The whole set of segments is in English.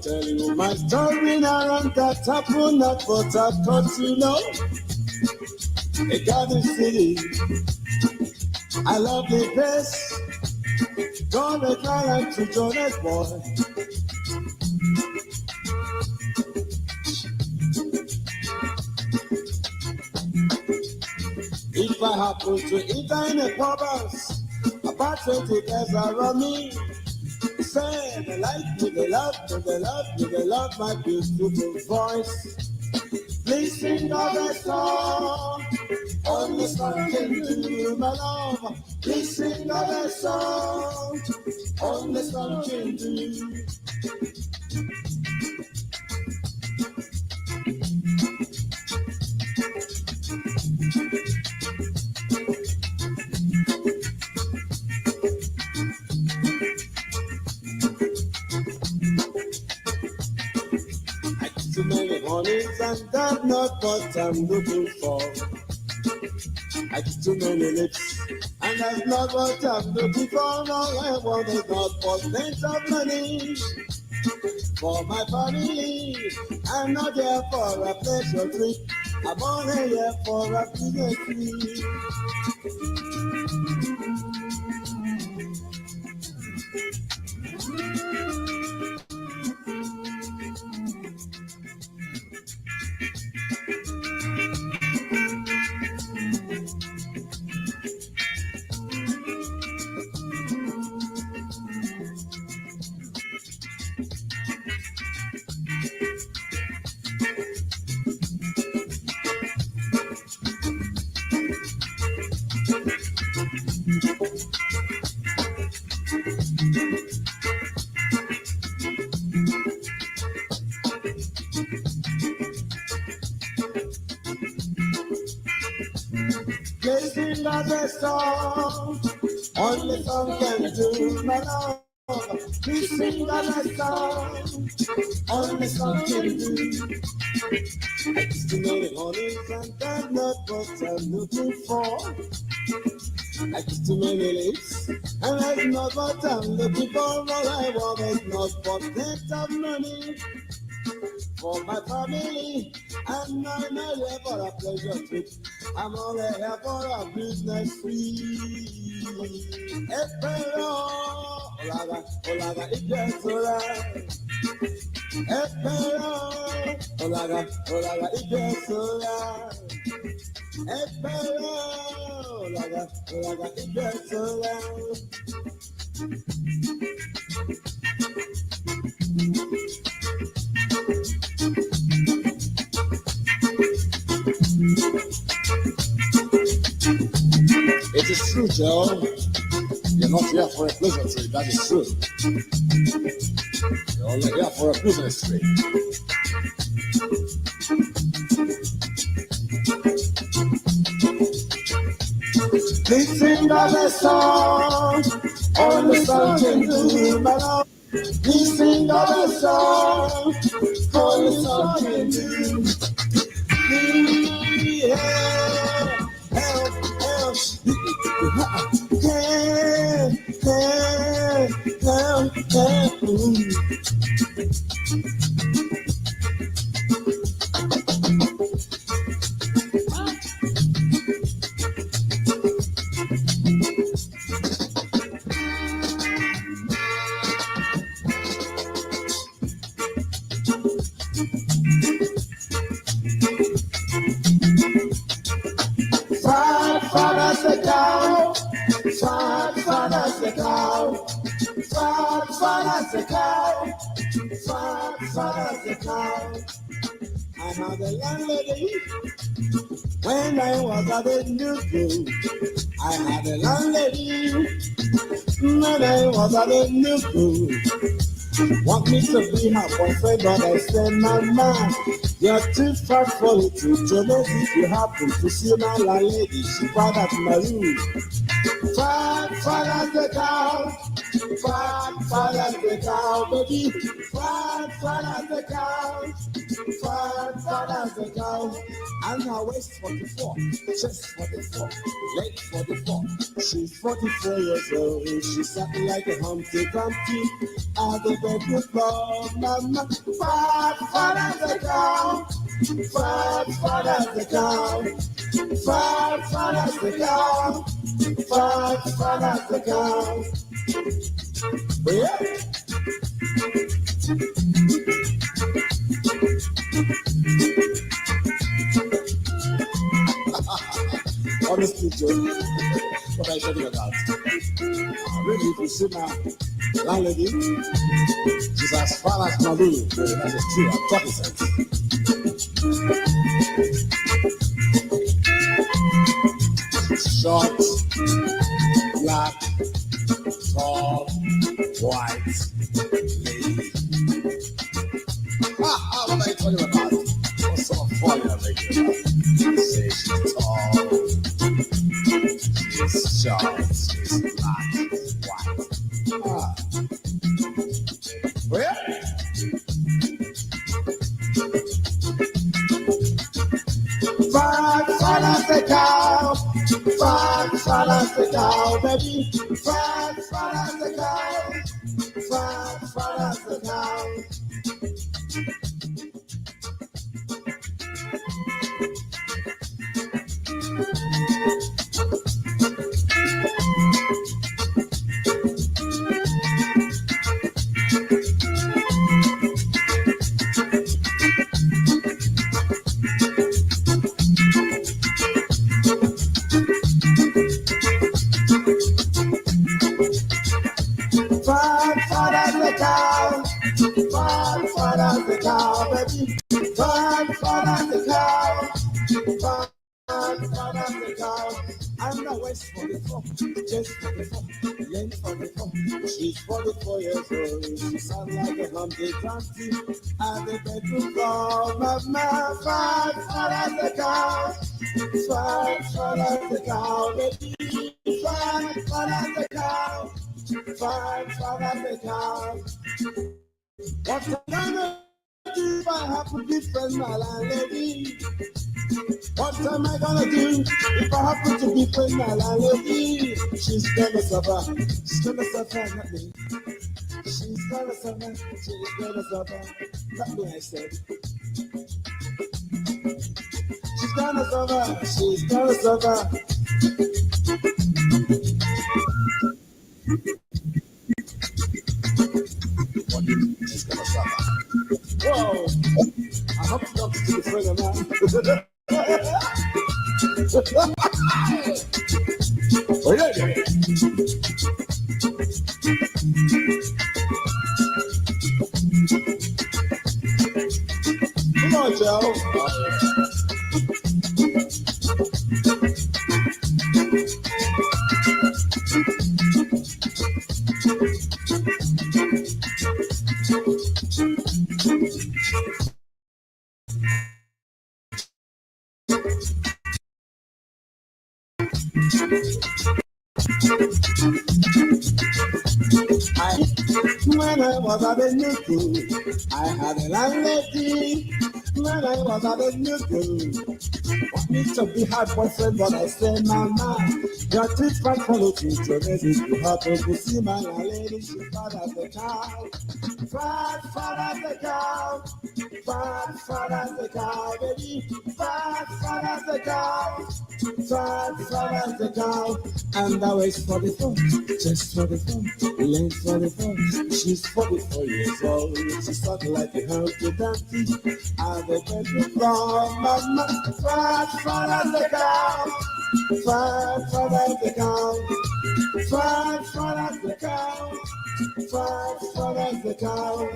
gonna tell you my story now, and that happened not but I thought you know. A garden city, I love the place. Don't make my life to Jonas boy. If I happen to enter in a pub house, about 20 guys around me, say they like me, they love me, they love me, they love my beautiful voice. Please sing another song, only song can do, my love. Please sing another song, only song can do. Too many mornings and that's not what I'm looking for. I get too many lips and that's not what I'm looking for. All I want is not for plenty of money for my family. I'm not here for a pleasure trip. I'm only here for a business trip. Gazing at the song, only song can do, my love. Please sing at the song, only song can do. I just made it honest and that's not what I'm looking for. I just too many lips and that's not what I'm looking for. All I want is not for plenty of money for my family. I'm not here for a pleasure trip. I'm only here for a business free. Espero, olaga, it gets alright. Espero, olaga, it gets alright. Espero, olaga, it gets alright. It is true, Joe. You're not here for a pleasure trip, that is true. You're only here for a business trip. Please sing another song, only song can do, my love. Please sing another song, only song can do. Help, help, Father's a cow, Father's a cow, Father's a cow, Father's a cow. I had a landlady when I was at the new school. I had a landlady when I was at the new school. Want me to be her boyfriend, but I said, Mama, you're too fat for it to jealous if you happen to see my landlady. She brought out my room. Father's the cow, Father's the cow, baby. Father's the cow, Father's the cow. and her waist 44, chest 44, leg 44. She's 44 years old. She's something like a Humpty Dumpty at the bedroom floor. Mama, fat as a cow, fat as a cow, fat as a cow, fat as a cow. Yeah. Honestly, Joe, what I tell you about? Really, if you see my landlady, she's as far as Malu. That is true. I'm talking sense. Short, black, tall, white, lady. What are you talking about? What sort of fun are they making? Say she's tall, she's short, she's black, she's white. Well, fat as the cow, fat as the cow, baby. Fat as the cow, fat as the cow. She's 44 years old. She sounds like a Humpty Dumpty at the bedroom floor. Mama, fat as the cow, fat as the cow, baby. Fat as the cow, fat as the cow. What am I gonna do if I have to befriend my landlady? What am I gonna do if I happen to befriend my landlady? She's gonna suffer. She's gonna suffer, not me. She's gonna suffer. She's gonna suffer, not me. I said. She's gonna suffer. She's gonna suffer. She's gonna suffer. Whoa! I hope you don't see the friend of mine. Oh, yeah. Come on, Joe. When I was at the new school, I had a landlady. When I was at the new school, want me to be her boyfriend, but I said, Mama, your treatment quality to me is to happen to see my landlady. She fat as the cow, fat as the cow, fat as the cow, baby, fat as the cow, fat as the cow. And I waist for the phone, just for the phone, length for the phone. She's 44 years old. She's talking like a Humpty Dumpty at the bedroom floor. Mama, fat as the cow, fat as the cow, fat as the cow, fat as the cow.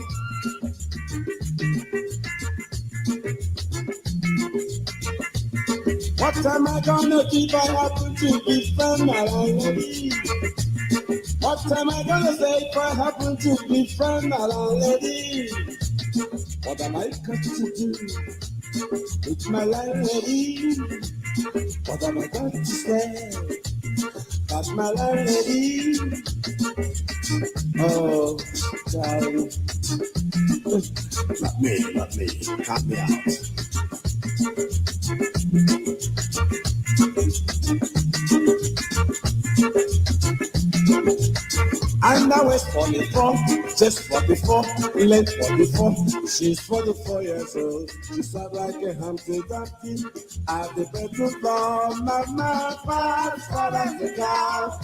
What am I gonna do if I happen to befriend my landlady? What am I gonna say if I happen to befriend my landlady? What am I going to do with my landlady? What am I going to say about my landlady? Oh, darling. Not me. Cut me out. And now it's 44, just 44, late 44. She's 44 years old. She sounds like a Humpty Dumpty at the bedroom floor. Mama, fast as the cow,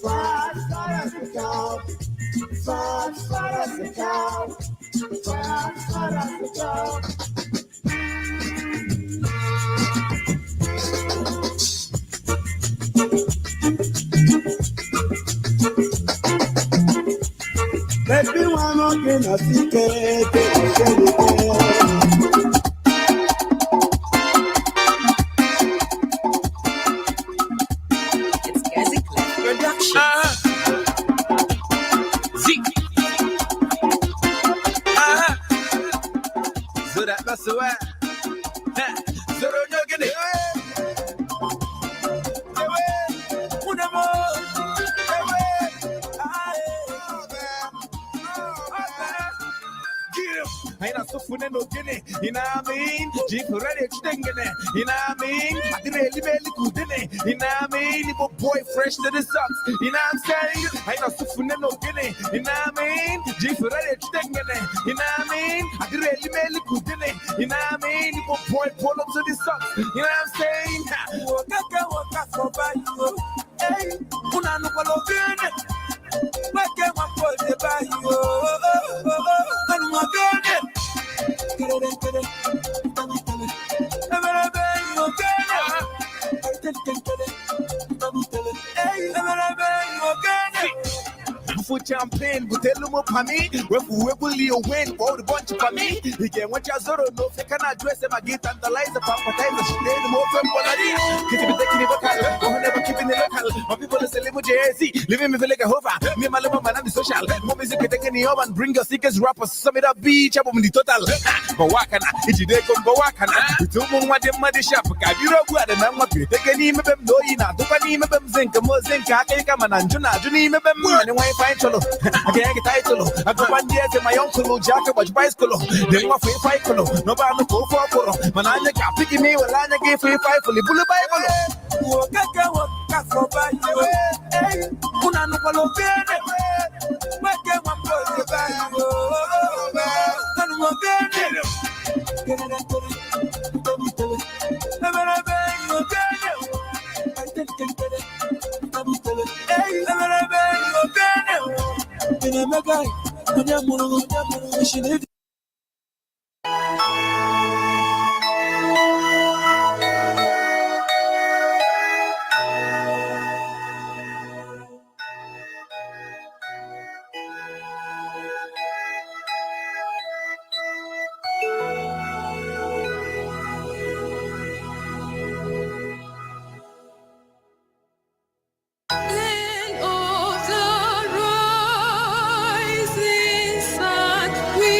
fast as the cow, fast as the cow, fast as the cow. Baby, one more thing I see, So that's why. So don't you get it? I ain't so funny no guinea, you know what I mean? Jeep ready extending it, you know what I mean? I did really good in it, you know what I mean? Little boy fresh to the socks, you know what I'm saying? I ain't so funny no guinea, you know what I mean? Jeep ready extending it, you know what I mean? I did really good in it, you know what I mean? Little boy pull up to the socks, you know what I'm saying? Walk up for by you, hey, una no palo good. Why can't one pull the by you? And my girl. Get it. For champagne, but tell them up me. We will you win for the bunch of me. He can watch us or no, they can address them. I get analyze the appetizer. She did the more from what I did. Keep it taking it local, or never keeping it local. My people is a little JC, living me like a hover. Me, my little man, and the social. More music taking the oven, bring your sickest rappers, sum it up, beach up on the total. But what can I? If you come, but what can I? You told me what the muddy shop. You know what? And I'm not taking him, no, you know, don't need me, zinc, more zinc, I can't come and Juna, Junie, me, and why find Cholo. I can't get title. I go 1 year to my uncle, Jack, watch bicycle. Then my free fight, no bad no go for Manana can pick me when I gave free fight for the Bull Bible. Walk for by you. Unano Palo Bene. Why can't one put the Bible? And one Bene. Get it, Land of the rising sun, we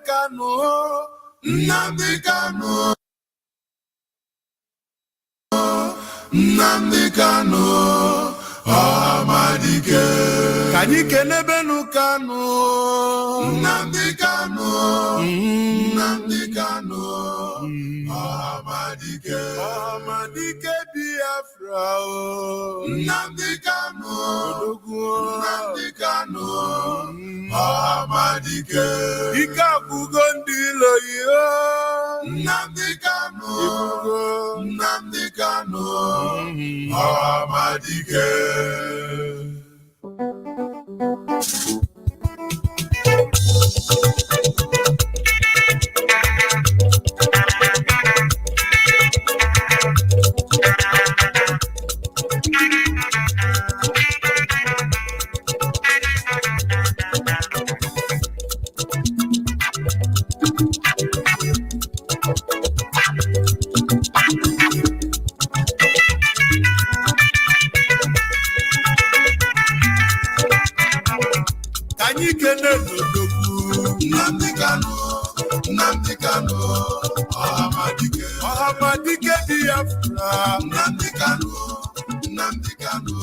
Kanu, Nnamdi Kanu, Nnamdi Kanu, Amadike. Kanyike nebenu Kanu, Nnamdi Kanu, Nnamdi Kanu, Amadike. Amadike Biafra, Nnamdi Kanu, Nnamdi Kanu, Amadike. Ikabugondi yo, Nnamdi Kanu, Nnamdi Kanu, Amadike. Nnamdi Kanu, Nnamdi Kanu, Amadike. Amadike Biafra, Nnamdi Kanu, Nnamdi Kanu,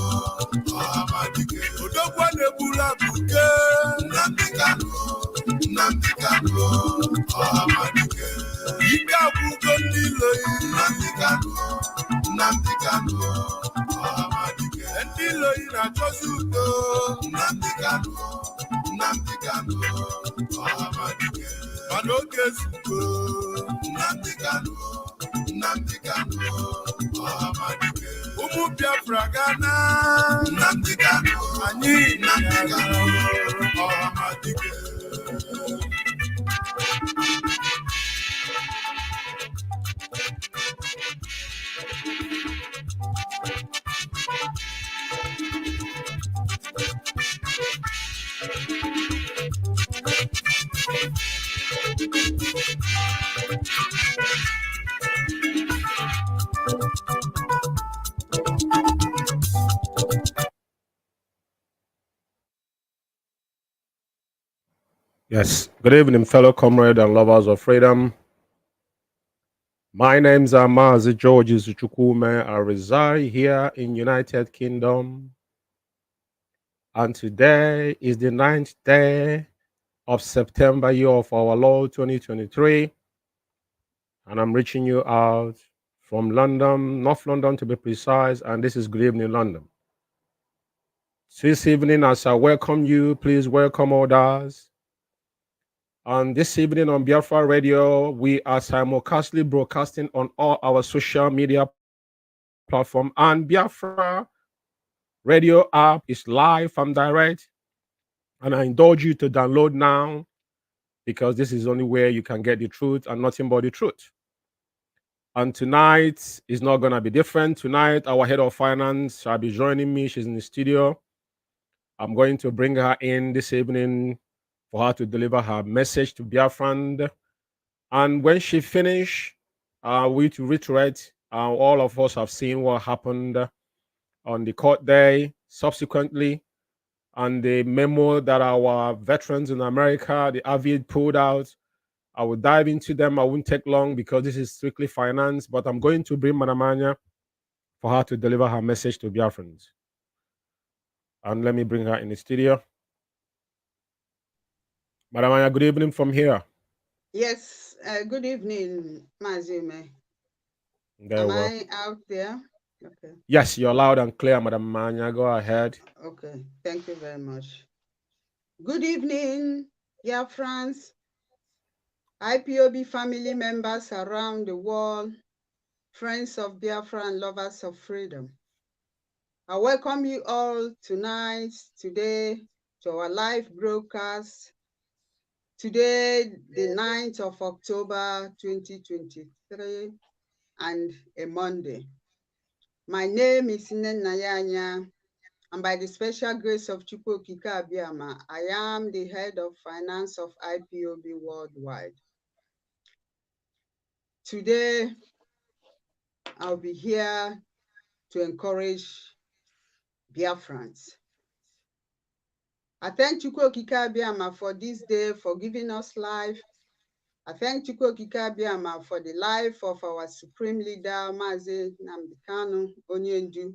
Amadike. Odogwa nebula buke, Nnamdi Kanu, Nnamdi Kanu, Amadike. Ika bugondi loyi, Nnamdi Kanu, Nnamdi Kanu, Amadike. Endi loyi na chosudo, Nnamdi Kanu, Nnamdi Kanu, Amadike. Manoke suko, Nnamdi Kanu, Nnamdi Kanu, Amadike. Umu Biafra Ghana, Nnamdi Kanu, Anyi Nnamdi Kanu, Amadike. Yes, good evening, fellow comrades and lovers of freedom. My name's Mazi Umeh. I reside here in United Kingdom, and today is the 9th day of September, year of our Lord 2023, and I'm reaching you out from London, North London to be precise, and this is Good Evening London. This evening, as I welcome you, please welcome others. And this evening on Biafra Radio, we are simulcastly broadcasting on all our social media platforms. And Biafra Radio app is live and direct. And I indulge you to download now, because this is the only way you can get the truth and nothing but the truth. And tonight is not going to be different. Tonight, our head of finance shall be joining me. She's in the studio. I'm going to bring her in this evening for her to deliver her message to Biafran. And when she finished, we to reiterate, all of us have seen what happened on the court day subsequently, and the memo that our veterans in America, the Avid, pulled out. I will dive into them. I won't take long because this is strictly finance, but I'm going to bring Madam Anya for her to deliver her message to Biafrans. And let me bring her in the studio. Madam Anya, good evening from here. Yes, good evening, Mazi Umeh. Am I out there? Okay. Yes, you're loud and clear, Madam Anya. Go ahead. Okay, thank you very much. Good evening, dear friends, IPOB family members around the world, friends of Biafra and lovers of freedom. I welcome you all tonight, today, to our live broadcast. Today, the 9th of October, 2023, and a Monday. My name is Nwa Ada Nnennaya Anya, and by the special grace of Chukwu Okike Abiama, I am the head of finance of IPOB worldwide. Today, I'll be here to encourage Biafrans. I thank Chukwu Okike Abiama for this day, for giving us life, I thank Chukwuokike Abiama for the life of our Supreme Leader, Mazi Onyendu,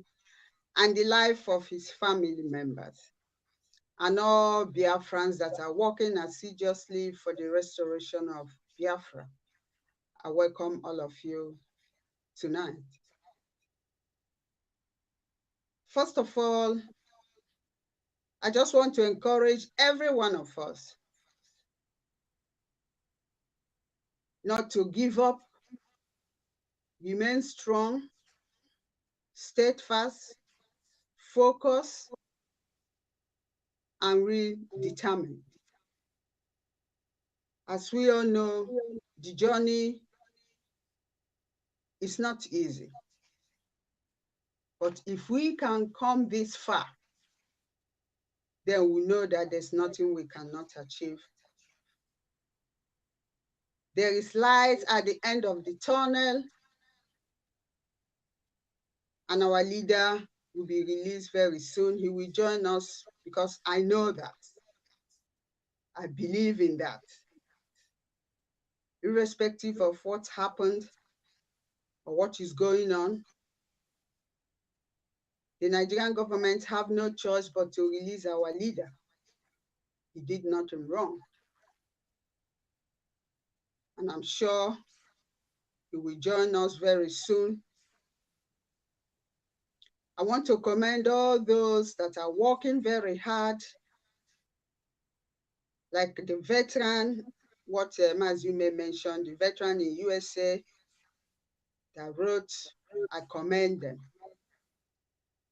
and the life of his family members, and all Biafrans that are working assiduously for the restoration of Biafra. I welcome all of you tonight. First of all, I just want to encourage every one of us not to give up, remain strong, steadfast, focused, and determined. As we all know, the journey is not easy. But if we can come this far, then we know that there's nothing we cannot achieve. There is light at the end of the tunnel, and our leader will be released very soon. He will join us because I know that. I believe in that. Irrespective of what happened or what is going on, the Nigerian government have no choice but to release our leader. He did nothing wrong. And I'm sure he will join us very soon. I want to commend all those that are working very hard, like the veteran, what Mazi Umeh mentioned, the veteran in USA that wrote, I commend them,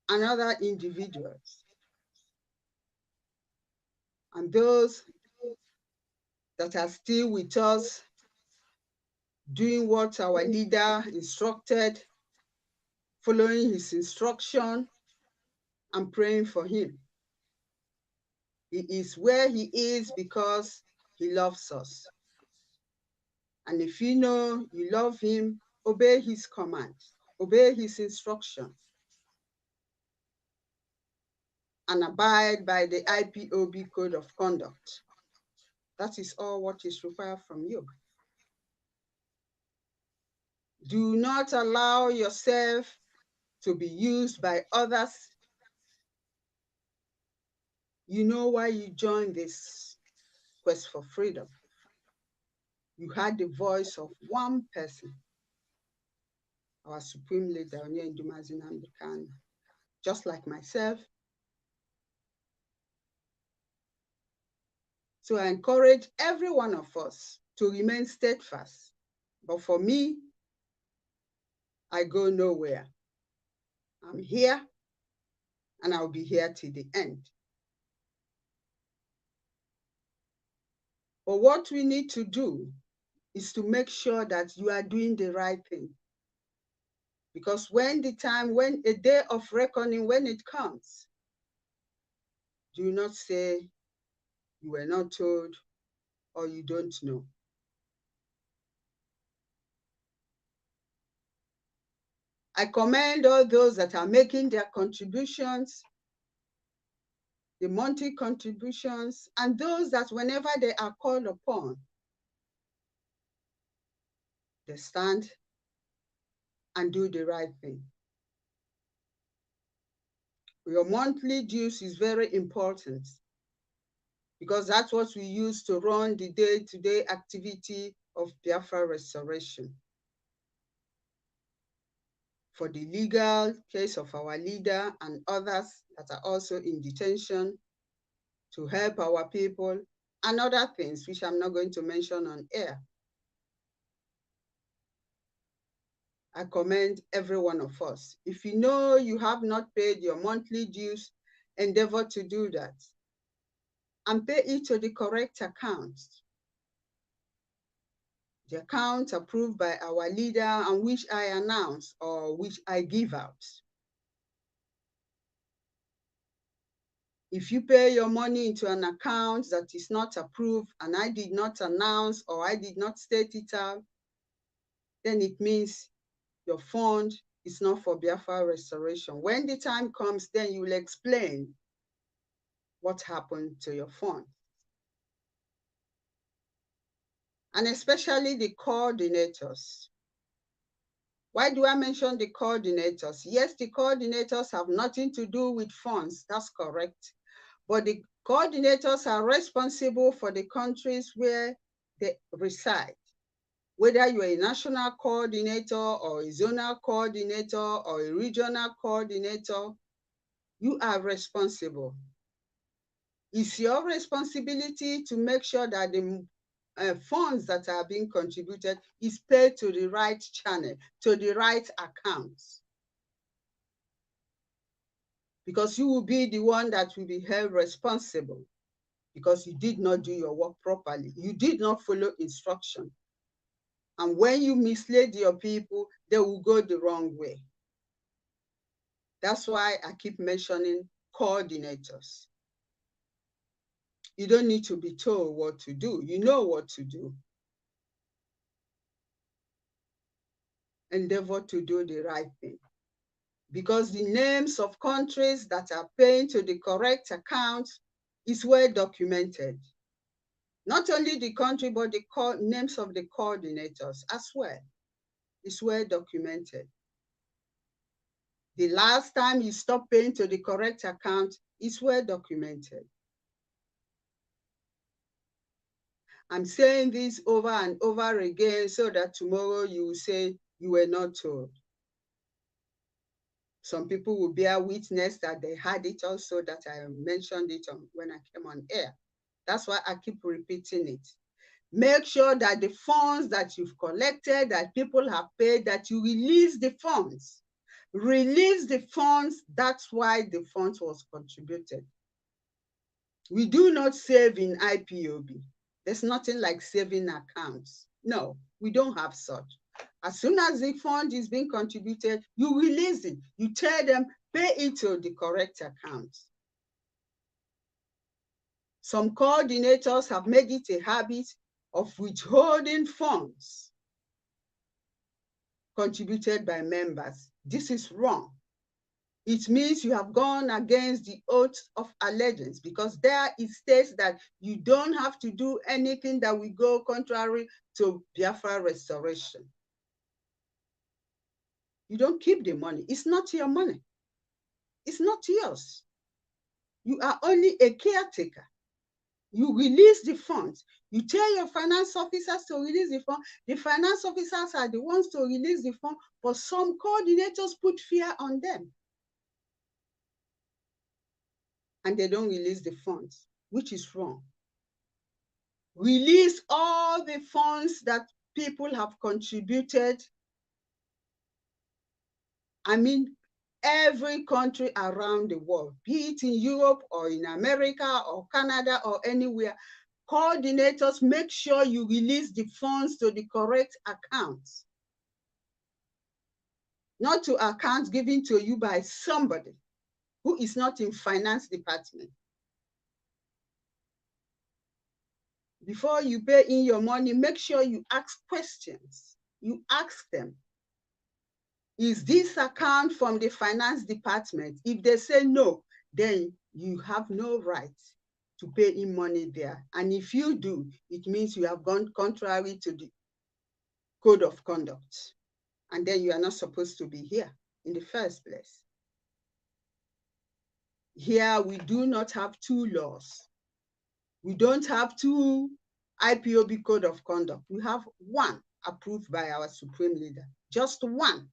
and other individuals. And those that are still with us, doing what our leader instructed, following his instruction, and praying for him. He is where he is because he loves us. And if you know you love him, obey his command, obey his instruction, and abide by the IPOB code of conduct. That is all what is required from you. Do not allow yourself to be used by others. You know why you joined this quest for freedom. You had the voice of one person, our Supreme Leader, Mazi Umeh, just like myself. So I encourage every one of us to remain steadfast. But for me, I go nowhere. I'm here, and I'll be here till the end. But what we need to do is to make sure that you are doing the right thing. Because when a day of reckoning, when it comes, do not say you were not told or you don't know. I commend all those that are making their contributions, the monthly contributions, and those that whenever they are called upon, they stand and do the right thing. Your monthly dues is very important because that's what we use to run the day-to-day activity of Biafra restoration. For the legal case of our leader and others that are also in detention, to help our people, and other things which I'm not going to mention on air. I commend every one of us. If you know you have not paid your monthly dues, endeavor to do that and pay it to the correct account. The account approved by our leader and which I announce or which I give out. If you pay your money into an account that is not approved and I did not announce or I did not state it out, then it means your fund is not for Biafra restoration. When the time comes, then you will explain what happened to your fund. and especially the coordinators. Why do I mention the coordinators? Yes, the coordinators have nothing to do with funds, that's correct. But the coordinators are responsible for the countries where they reside. Whether you're a national coordinator or a zonal coordinator or a regional coordinator, you are responsible. It's your responsibility to make sure that the funds that are being contributed is paid to the right channel, to the right accounts. Because you will be the one that will be held responsible because you did not do your work properly. You did not follow instruction. And when you mislead your people, they will go the wrong way. That's why I keep mentioning coordinators. You don't need to be told what to do. You know what to do. Endeavor to do the right thing. Because the names of countries that are paying to the correct account is well documented. Not only the country, but the names of the coordinators as well. It's well documented. The last time you stopped paying to the correct account is well documented. I'm saying this over and over again so that tomorrow you will say you were not told. Some people will bear witness that they had it also, that I mentioned it when I came on air. That's why I keep repeating it. Make sure that the funds that you've collected, that people have paid, that you release the funds. Release the funds. That's why the funds was contributed. We do not save in IPOB. There's nothing like saving accounts. No, we don't have such. As soon as the fund is being contributed, you release it. You tell them, pay it to the correct account. Some coordinators have made it a habit of withholding funds contributed by members. This is wrong. It means you have gone against the oath of allegiance, because there it states that you don't have to do anything that will go contrary to Biafra restoration. You don't keep the money. It's not your money. It's not yours. You are only a caretaker. You release the funds. You tell your finance officers to release the fund. The finance officers are the ones to release the fund, but some coordinators put fear on them. And they don't release the funds, which is wrong. Release all the funds that people have contributed. I mean, every country around the world, be it in Europe or in America or Canada or anywhere, coordinators, make sure you release the funds to the correct accounts. Not to accounts given to you by somebody who is not in finance department. Before you pay in your money, make sure you ask questions. You ask them, is this account from the finance department? If they say no, then you have no right to pay in money there. And if you do, it means you have gone contrary to the code of conduct. And then you are not supposed to be here in the first place. Here, we do not have two laws. We don't have two IPOB code of conduct. We have one approved by our supreme leader, just one.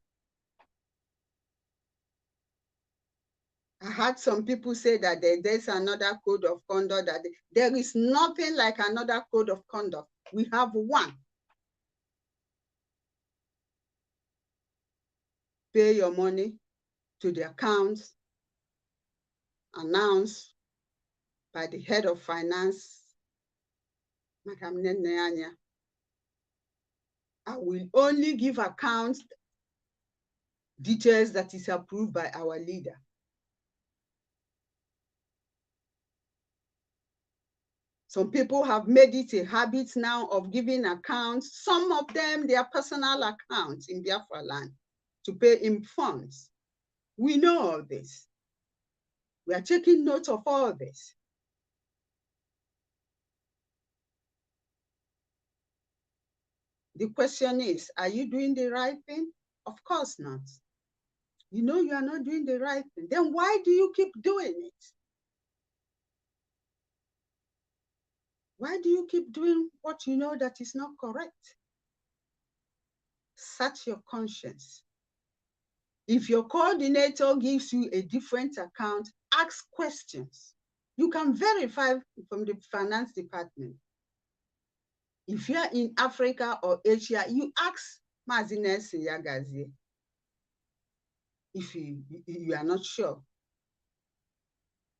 I had some people say that there's another code of conduct, that there is nothing like another code of conduct. We have one. Pay your money to the accounts announced by the head of finance, Madam Nnennaya Anya. I will only give accounts details that is approved by our leader. Some people have made it a habit now of giving accounts, some of them their personal accounts in Biafra land, to pay in funds. We know all this. We are taking note of all this. The question is, are you doing the right thing? Of course not. You know you are not doing the right thing. Then why do you keep doing it? Why do you keep doing what you know that is not correct? Search your conscience. If your coordinator gives you a different account, ask questions. You can verify from the finance department. If you are in Africa or Asia, you ask Mazi Nnennaya Anya if you are not sure.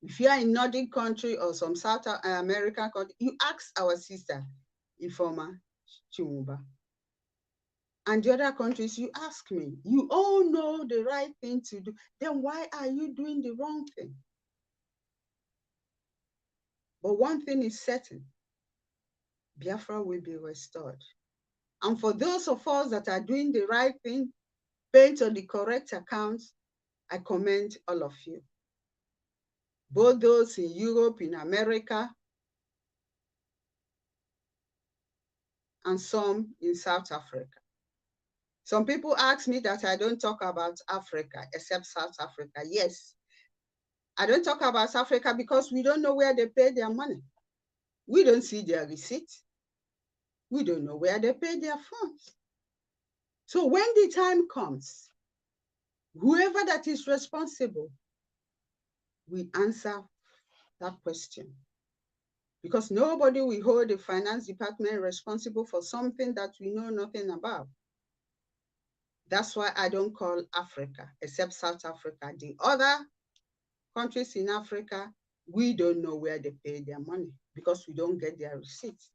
If you are in Nordic country or some South American country, you ask our sister, Ifoma Chumuba. And the other countries, you ask me. You all know the right thing to do. Then why are you doing the wrong thing? But one thing is certain, Biafra will be restored. And for those of us that are doing the right thing, based on the correct accounts, I commend all of you. Both those in Europe, in America, and some in South Africa. Some people ask me that I don't talk about Africa, except South Africa. Yes, I don't talk about Africa because we don't know where they pay their money. We don't see their receipt. We don't know where they pay their funds. So when the time comes, whoever that is responsible, we answer that question. Because nobody will hold the finance department responsible for something that we know nothing about. That's why I don't call Africa, except South Africa. The other countries in Africa, we don't know where they pay their money because we don't get their receipts.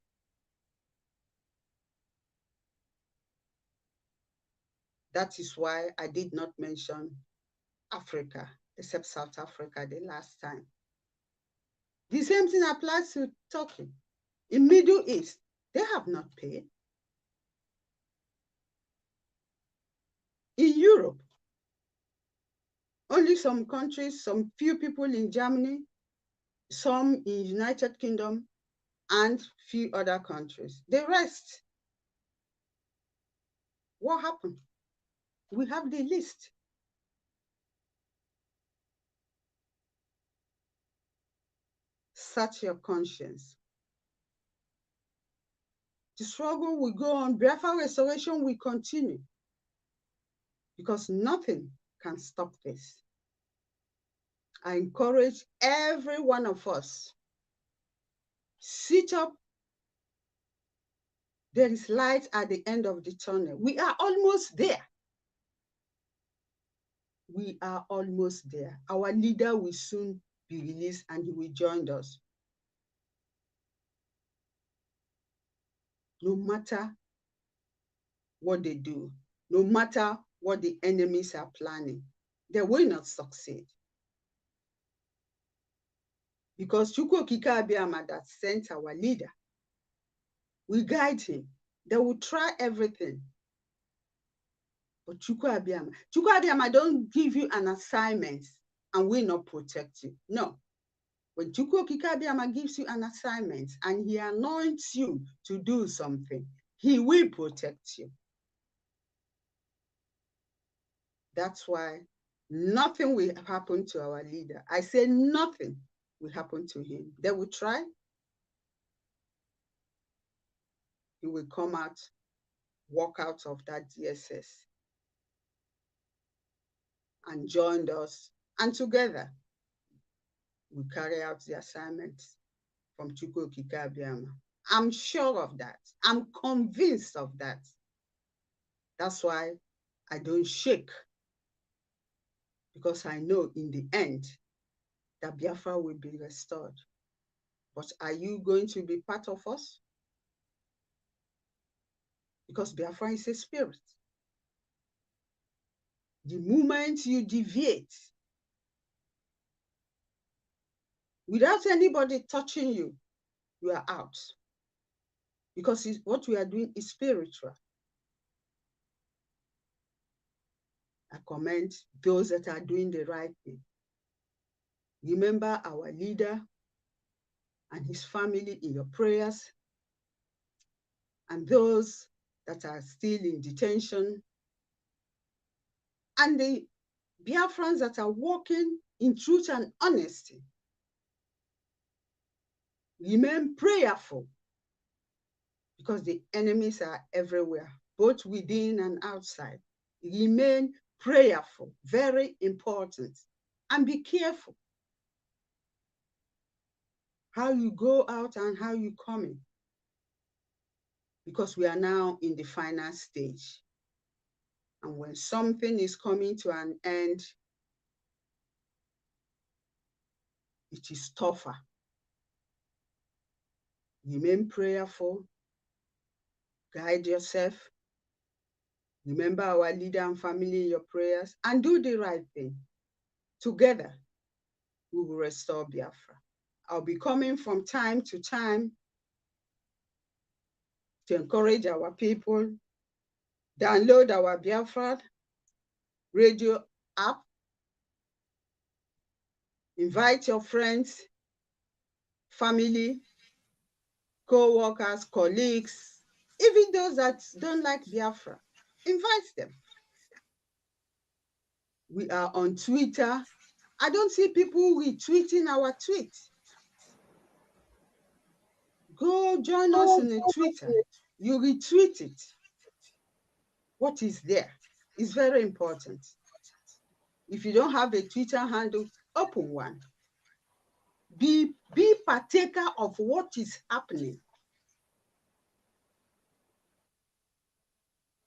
That is why I did not mention Africa, except South Africa the last time. The same thing applies to Turkey. In Middle East, they have not paid. In Europe, only some countries, some few people in Germany, some in United Kingdom, and few other countries. The rest, what happened? We have the list. Search your conscience. The struggle will go on. Biafra restoration will continue because nothing can stop this. I encourage every one of us, sit up. There is light at the end of the tunnel. We are almost there. We are almost there. Our leader will soon be released and he will join us. No matter what they do, no matter what the enemies are planning, they will not succeed. Because Chukwu Okike Abiama that sent our leader, we guide him. They will try everything. But Chukwu Abiyama don't give you an assignment and will not protect you. No. When Chukwu Okike Abiyama gives you an assignment and he anoints you to do something, he will protect you. That's why nothing will happen to our leader. I say nothing will happen to him. They will try. He will come out, walk out of that DSS and join us. And together, we carry out the assignments from Chukwu Okike Abiyama. I'm sure of that. I'm convinced of that. That's why I don't shake, because I know in the end that Biafra will be restored. But are you going to be part of us? Because Biafra is a spirit. The moment you deviate, without anybody touching you, you are out. Because what we are doing is spiritual. I commend those that are doing the right thing. Remember our leader and his family in your prayers, and those that are still in detention, and the Biafrans that are walking in truth and honesty. Remain prayerful, because the enemies are everywhere, both within and outside. Remain prayerful, very important, and be careful how you go out and how you come in, because we are now in the final stage. And when something is coming to an end, it is tougher. Remain prayerful, guide yourself, remember our leader and family in your prayers, and do the right thing. Together, we will restore Biafra. I'll be coming from time to time to encourage our people. Download our Biafra Radio app. Invite your friends, family, co-workers, colleagues, even those that don't like Biafra. Invite them. We are on Twitter. I don't see people retweeting our tweets. Go join us in the Twitter. You retweet it. What is there is very important. If you don't have a Twitter handle, open one. Be partaker of what is happening.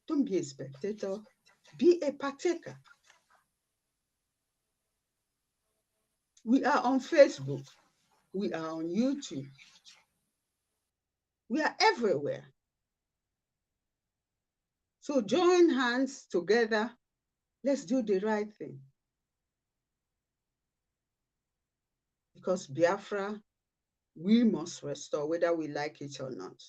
Don't be a spectator. Be a partaker. We are on Facebook. We are on YouTube. We are everywhere. So join hands together. Let's do the right thing. Because Biafra, we must restore, whether we like it or not.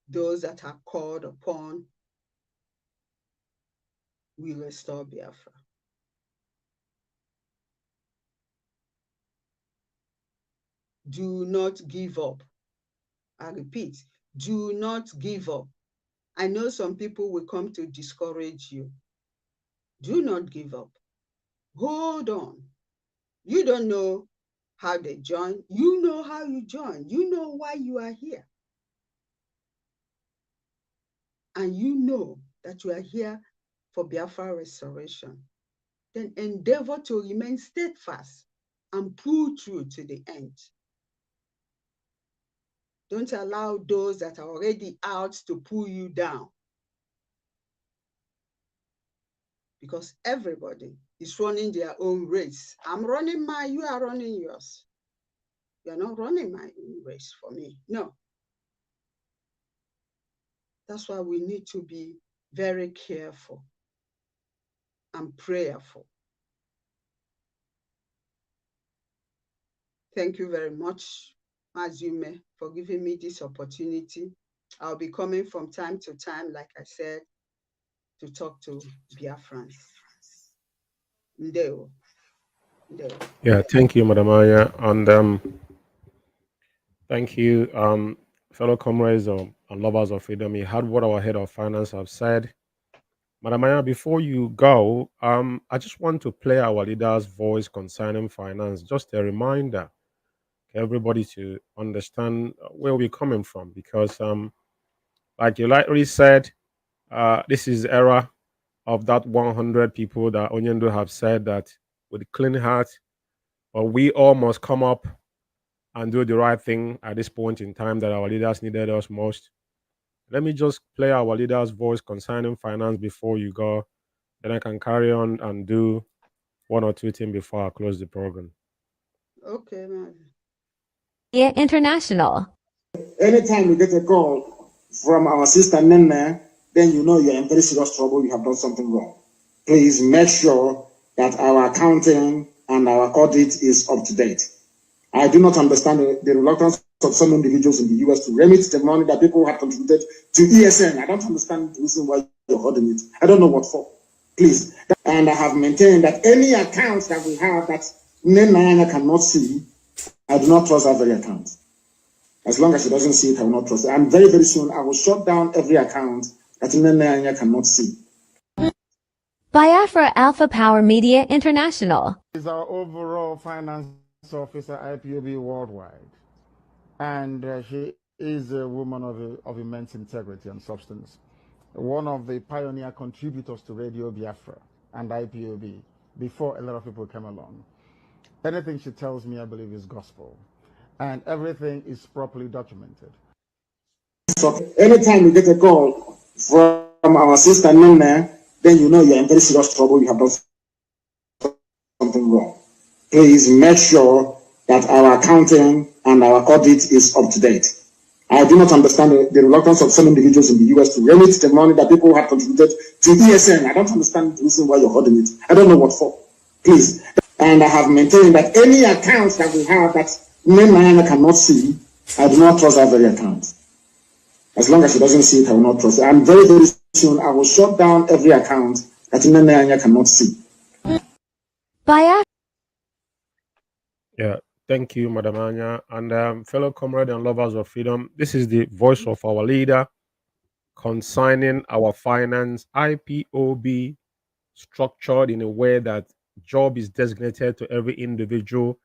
Those that are called upon, we restore Biafra. Do not give up. I repeat, do not give up. I know some people will come to discourage you. Do not give up. Hold on. You don't know how they join. You know how you join. You know why you are here. And you know that you are here for Biafra restoration. Then endeavor to remain steadfast and pull through to the end. Don't allow those that are already out to pull you down. Because everybody is running their own race. I'm running mine, you are running yours. You're not running my own race for me, no. That's why we need to be very careful and prayerful. Thank you very much, Mazi Umeh, for giving me this opportunity. I'll be coming from time to time, like I said, to talk to Biafrans. Ndeo. Yeah, thank you, Madam Anya. And thank you, fellow comrades and lovers of freedom. You heard what our head of finance have said. Madam Anya, before you go, I just want to play our leader's voice concerning finance. Just a reminder for everybody to understand where we're coming from, because like you rightly said, this is the era of that 100 people that Onyendo have said that with a clean heart, but we all must come up and do the right thing at this point in time that our leaders needed us most. Let me just play our leader's voice concerning finance before you go. Then I can carry on and do one or two things before I close the program. Okay, man. Yeah, international. Anytime you get a call from our sister Nenne, then you know you're in very serious trouble, you have done something wrong. Please make sure that our accounting and our audit is up to date. I do not understand the reluctance of some individuals in the US to remit the money that people have contributed to ESN. I don't understand the reason why you're holding it. I don't know what for. Please. And I have maintained that any account that we have that Nnennaya Anya cannot see, I do not trust that very account. As long as she doesn't see it, I will not trust it. And very, very soon, I will shut down every account that Nnennaya Anya cannot see. Biafra Alpha Power Media International is our overall finance officer, IPOB worldwide. And she is a woman of immense integrity and substance. One of the pioneer contributors to Radio Biafra and IPOB before a lot of people came along. Anything she tells me, I believe, is gospel. And everything is properly documented. So anytime you get a call from our sister Nnennaya, then you know you're in very serious trouble. You have done something wrong. Please make sure that our accounting and our audit is up to date. I do not understand the reluctance of some individuals in the US to remit the money that people have contributed to ESN. I don't understand the reason why you're holding it. I don't know what for. Please. And I have maintained that any account that we have that Nnennaya cannot see, I do not trust that very account. As long as she doesn't see it, I will not trust it. And very, very soon, I will shut down every account that Nnennaya cannot see. Yeah, thank you, Madam Anya. And fellow comrades and lovers of freedom, this is the voice of our leader concerning our finance IPOB structured in a way that job is designated to every individual.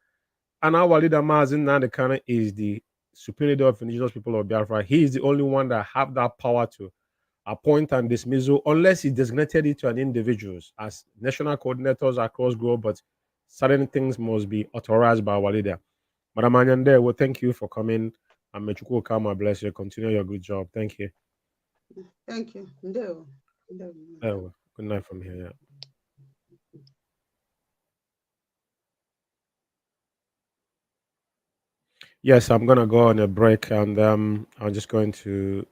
And our leader, Mazi Umeh, is the superior leader of indigenous people of Biafra. He is the only one that have that power to appoint and dismissal, unless he designated it to an individual as national coordinators across globe, but certain things must be authorized by our leader. Madam Anyande, well, thank you for coming. And may Chukwu Kama bless you. Continue your good job. Thank you. Thank you. No. Good night from here. Yeah. Yes, I'm gonna go on a break, and I'm just going to,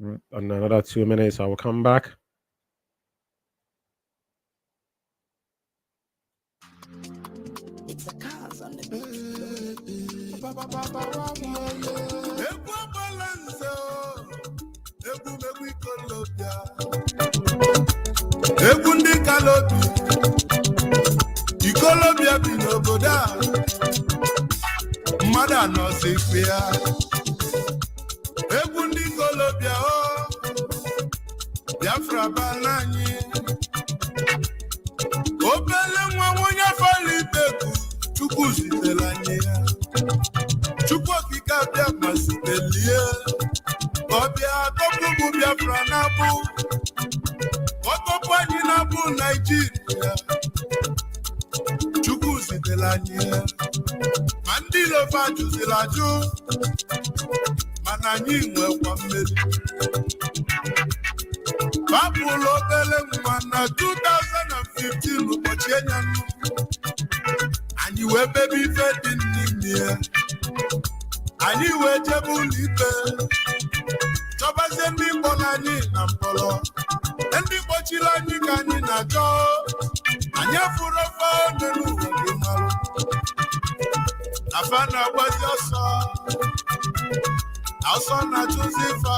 in another 2 minutes, I will come back. It's a cause on the beat. Mada no sekpea egwu ndị kolobia o Biafra bananye obele nwa onye fali beku Chukwu zitere anyị ya Chukwu okike abịa masitelie ọbịa tọpụ bụ Biafra na-abụ ọtọpụ anyị na-abụ Nigeria Chukwu zitere anyị ya Mandi lofa juzilaju Mananyi nwekwa mmeri Babulo bele mwana 2015 ụbọchị enyanụ Anyị wee bebi ife dị n'ime Anyị wee jebe ụlọikpe Chọbazie ndị mkpọrọ anyị na mkpọrọ Ndị kpọchiri anyị ka anyị na-achọ Anyị afụrụ ofe n'elu ụwa gị marụ Afana gbazi ọsọ na-achụzi fa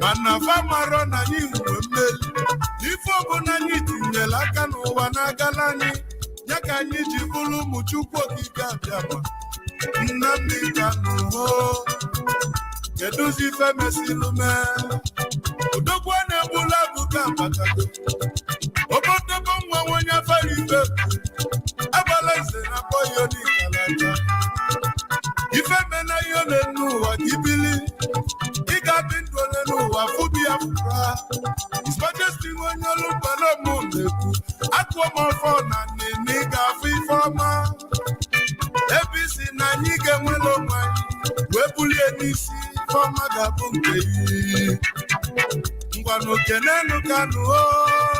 mana fa mara na anyị nwe mmeli ife ọbụla anyị tinyere aka n'ụwa na-agala anyị ya ka anyị ji bụrụ ụmụ Chukwu okike abịama Nnamdi Kanu kedụzi ife mesilu mee odogwu na-egbula abụga abatago obodobo nwa onye afara ife Abaleze na boyo ni kalata Ife mena yo lenu wa kibili Iga bindu lenu wa fubi afra His Majesty wanyolu balo mundeku Akwa mafona ni niga fifama ABC na nyige mwelo mwanyi Webuli enisi fama gabungeyi Ngwano kenenu Kanu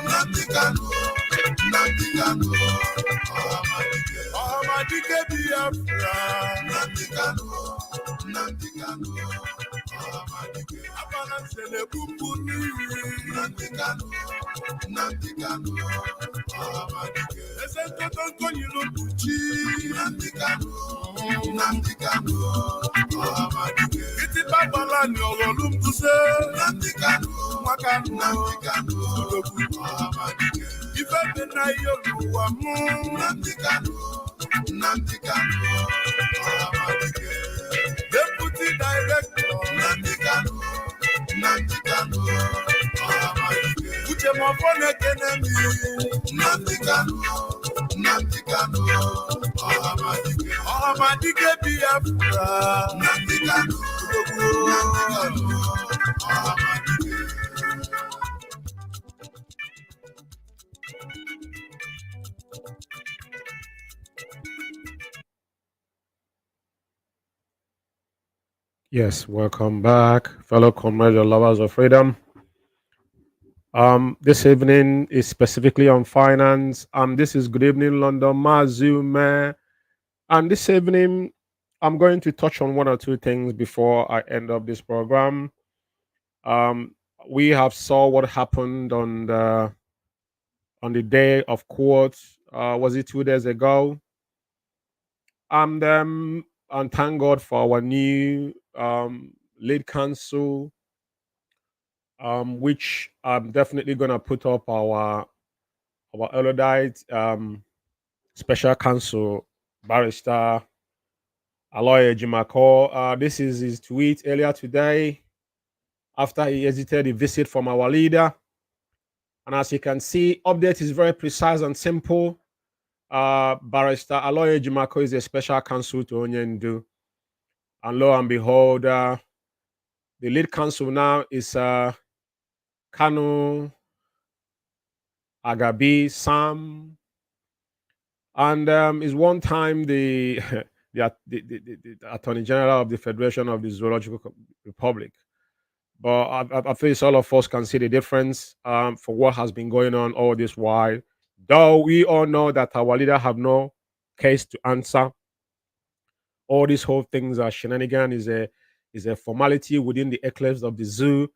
Nnamdi Kanu Nnamdi Kanu Ọhamadike Biafra Nnamdi Kanu Nnamdi Kanu Ọhamadike Abala nsele pupu n'iyi Nnamdi Kanu Nnamdi Kanu Ọhamadike Eze ntoto nkonyilo buchi Nnamdi Kanu Nnamdi Kanu Ọhamadike Iti babala ni ọlọlụ mbuse Nnamdi Kanu Nwaka Nnamdi Kanu Ọhamadike Ife dị na ihe oluwa mụ Nnamdi Kanu Nnamdi Kanu Ọhamadike Ọhamadike Biafra. Yes, welcome back, fellow comrades and lovers of freedom. This evening is specifically on finance. This is Good Evening London, Mazi Umeh. And this evening, I'm going to touch on one or two things before I end up this program. We have saw what happened on the day of court. Was it 2 days ago? And thank God for our new lead counsel, which I'm definitely gonna put up our erudite special counsel, barrister Aloy Ejimako. This is his tweet earlier today after he exited a visit from our leader. And as you can see, update is very precise and simple. Barrister Aloy Ejimako is a special counsel to Onyendu. And lo and behold, the lead counsel now is Kanu Agabi Sam. And is one time the the Attorney General of the Federation of the Zoological Republic. But I feel all of us can see the difference for what has been going on all this while. Though we all know that our leader have no case to answer. All these whole things are shenanigan, is a formality within the eclipse of the zoo.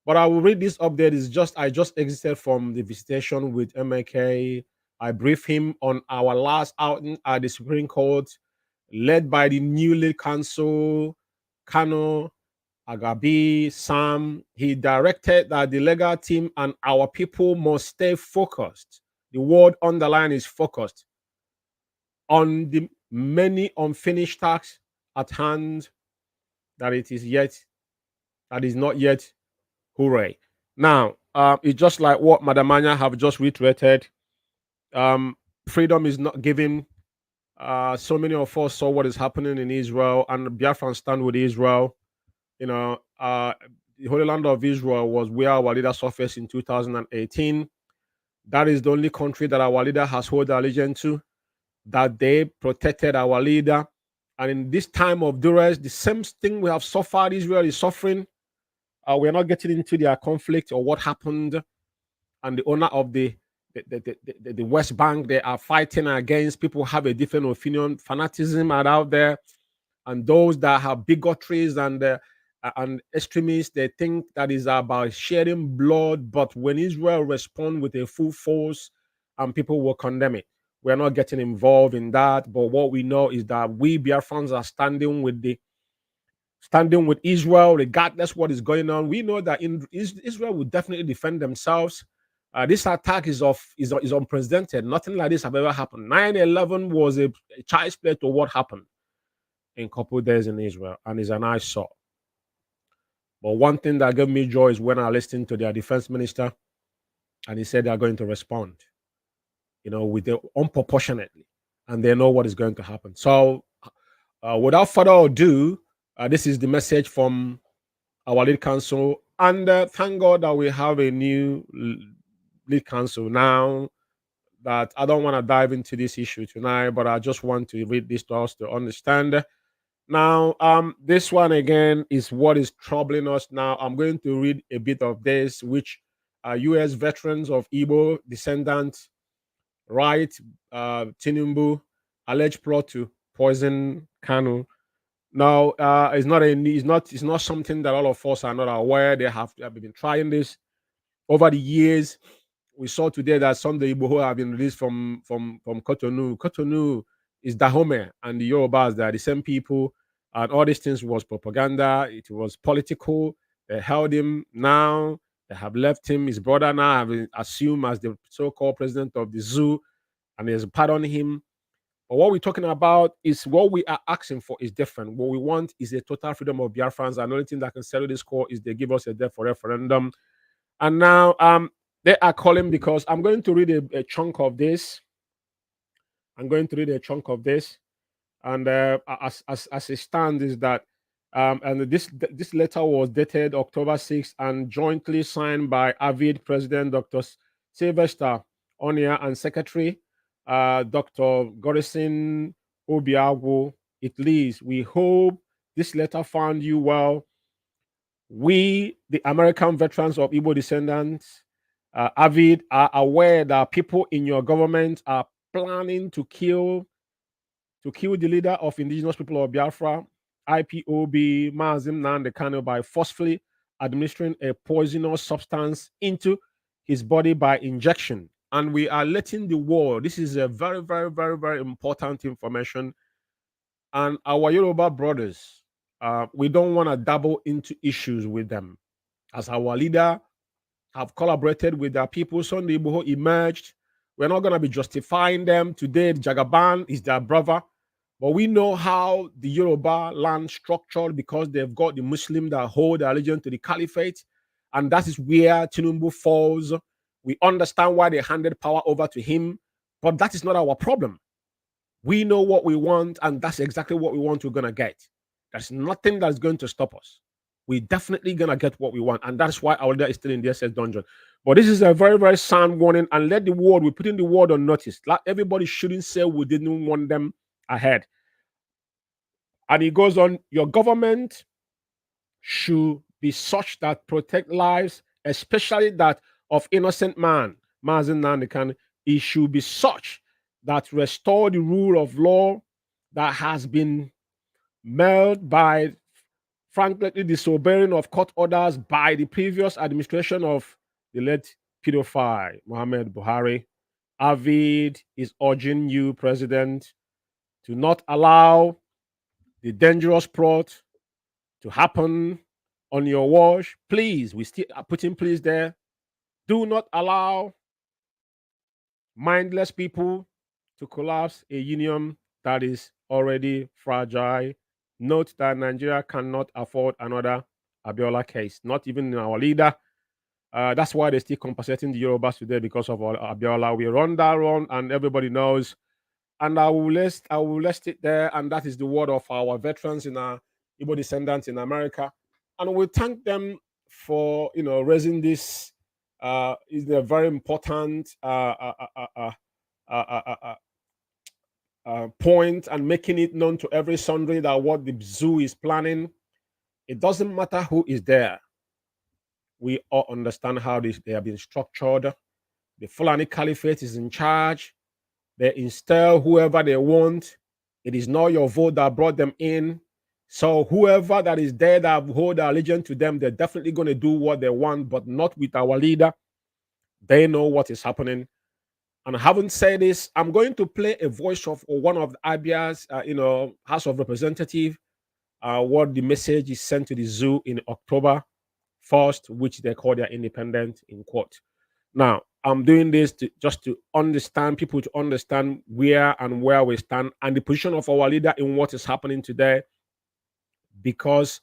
But I will read this update. I just exited from the visitation with MK. I briefed him on our last outing at the Supreme Court, led by the new lead counsel, Kano Agabi Sam. He directed that the legal team and our people must stay focused. The word underline is focused on the many unfinished tasks at hand that is not yet. Hooray. Now, it's just like what Madam Anya have just reiterated. Freedom is not given. So many of us saw what is happening in Israel, and Biafran stand with Israel. The Holy Land of Israel was where our leader surfaced in 2018. That is the only country that our leader has held allegiance to, that they protected our leader. And in this time of duress, the same thing we have suffered, Israel is suffering. We're not getting into their conflict or what happened. And the owner of the West Bank, they are fighting against. People have a different opinion. Fanaticism are out there. And those that have bigotries and extremists, they think that is about shedding blood. But when Israel respond with a full force, and people will condemn it. We're not getting involved in that. But what we know is that we Biafrans are standing with Israel, regardless what is going on. We know that Israel will definitely defend themselves. This attack is unprecedented. Nothing like this have ever happened. 9/11 was a child's play to what happened in a couple of days in Israel, and it's an eyesore. But one thing that gave me joy is when I listened to their defense minister, and he said they are going to respond, with the unproportionately, and they know what is going to happen. So, without further ado, this is the message from our lead counsel, and thank God that we have a new lead counsel now. That I don't want to dive into this issue tonight, but I just want to read this to us to understand. Now, this one again is what is troubling us now. I'm going to read a bit of this, which U.S. veterans of Igbo descendants write. Tinubu alleged plot to poison Kanu. Now, it's not something that all of us are not aware. They have been trying this over the years. We saw today that some of the Igbo have been released from Cotonou. Cotonou is Dahomey, and the Yorubas, they are the same people. And all these things was propaganda. It was political. They held him. Now they have left him. His brother now have been assumed as the so-called president of the zoo, and there's pardon him. But what we're talking about is what we are asking for is different. What we want is a total freedom of Biafrans. And the only thing that can settle this score is they give us a death for referendum. And now, They are calling because I'm going to read a chunk of this. I'm going to read a chunk of this. And as it stands is that and this letter was dated October 6th and jointly signed by AVID President Dr. Sylvester Onia and Secretary Dr. Gorison Obiagwu. It leads, we hope this letter found you well. We, the American veterans of Igbo descendants, AVID, are aware that people in your government are planning to kill the leader of Indigenous people of Biafra, IPOB, Mazi Nnennaya Anya, by forcefully administering a poisonous substance into his body by injection. And we are letting the world, this is a very, very, very, very important information. And our Yoruba brothers, we don't want to dabble into issues with them. As our leader have collaborated with their people, Sunday Igboho emerged. We're not going to be justifying them. Today, Jagaban is their brother. But we know how the Yoruba land structured because they've got the Muslim that hold their allegiance to the caliphate. And that is where Tinubu falls. We understand why they handed power over to him. But that is not our problem. We know what we want, and that's exactly what we want we're going to get. There's nothing that's going to stop us. We're definitely going to get what we want. And that's why our leader is still in the SS dungeon. But this is a very, very sound warning. And let the world, we're putting the world on notice. Like everybody shouldn't say we didn't want them ahead. And he goes on, your government should be such that protect lives, especially that of innocent man, Mazi Nnennaya Anya. It should be such that restore the rule of law that has been mailed by frankly disobeying of court orders by the previous administration of the late pedophile Muhammad Buhari. AVID is urging you, President, to not allow the dangerous plot to happen on your watch. Please, we still are putting please there. Do not allow mindless people to collapse a union that is already fragile. Note that Nigeria cannot afford another Abiola case, not even in our leader. That's why they're still compensating the Yorubas today because of Abiola. We run that run, and everybody knows. And I will list it there, and that is the word of our veterans in our Igbo descendants in America. And we thank them for raising this. Is a very important point and making it known to every sundry that what the zoo is planning. It doesn't matter who is there. We all understand how they have been structured. The Fulani Caliphate is in charge. They install whoever they want. It is not your vote that brought them in. So whoever that is there that hold their allegiance to them, they're definitely going to do what they want, but not with our leader. They know what is happening. And having said this, I'm going to play a voice of one of the Abia's, House of Representatives, what the message is sent to the zoo in October 1st, which they call their independent in quote. Now, I'm doing this just to understand people, to understand where we stand and the position of our leader in what is happening today. Because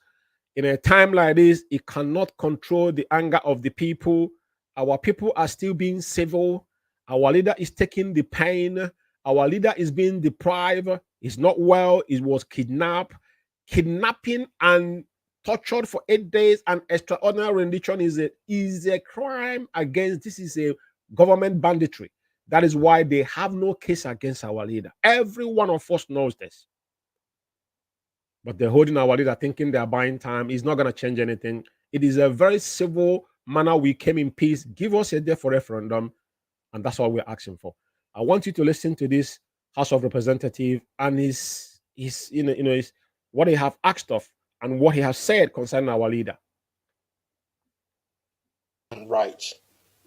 in a time like this, it cannot control the anger of the people. Our people are still being civil. Our leader is taking the pain. Our leader is being deprived. He's not well. He was kidnapped. Kidnapping and tortured for 8 days and extraordinary rendition is a crime against, this is a government banditry. That is why they have no case against our leader. Every one of us knows this. But they're holding our leader thinking they're buying time. It's not going to change anything. It is a very civil manner. We came in peace. Give us a day for referendum. And that's what we're asking for. I want you to listen to this House of Representatives and his what he have asked of and what he has said concerning our leader. Rights,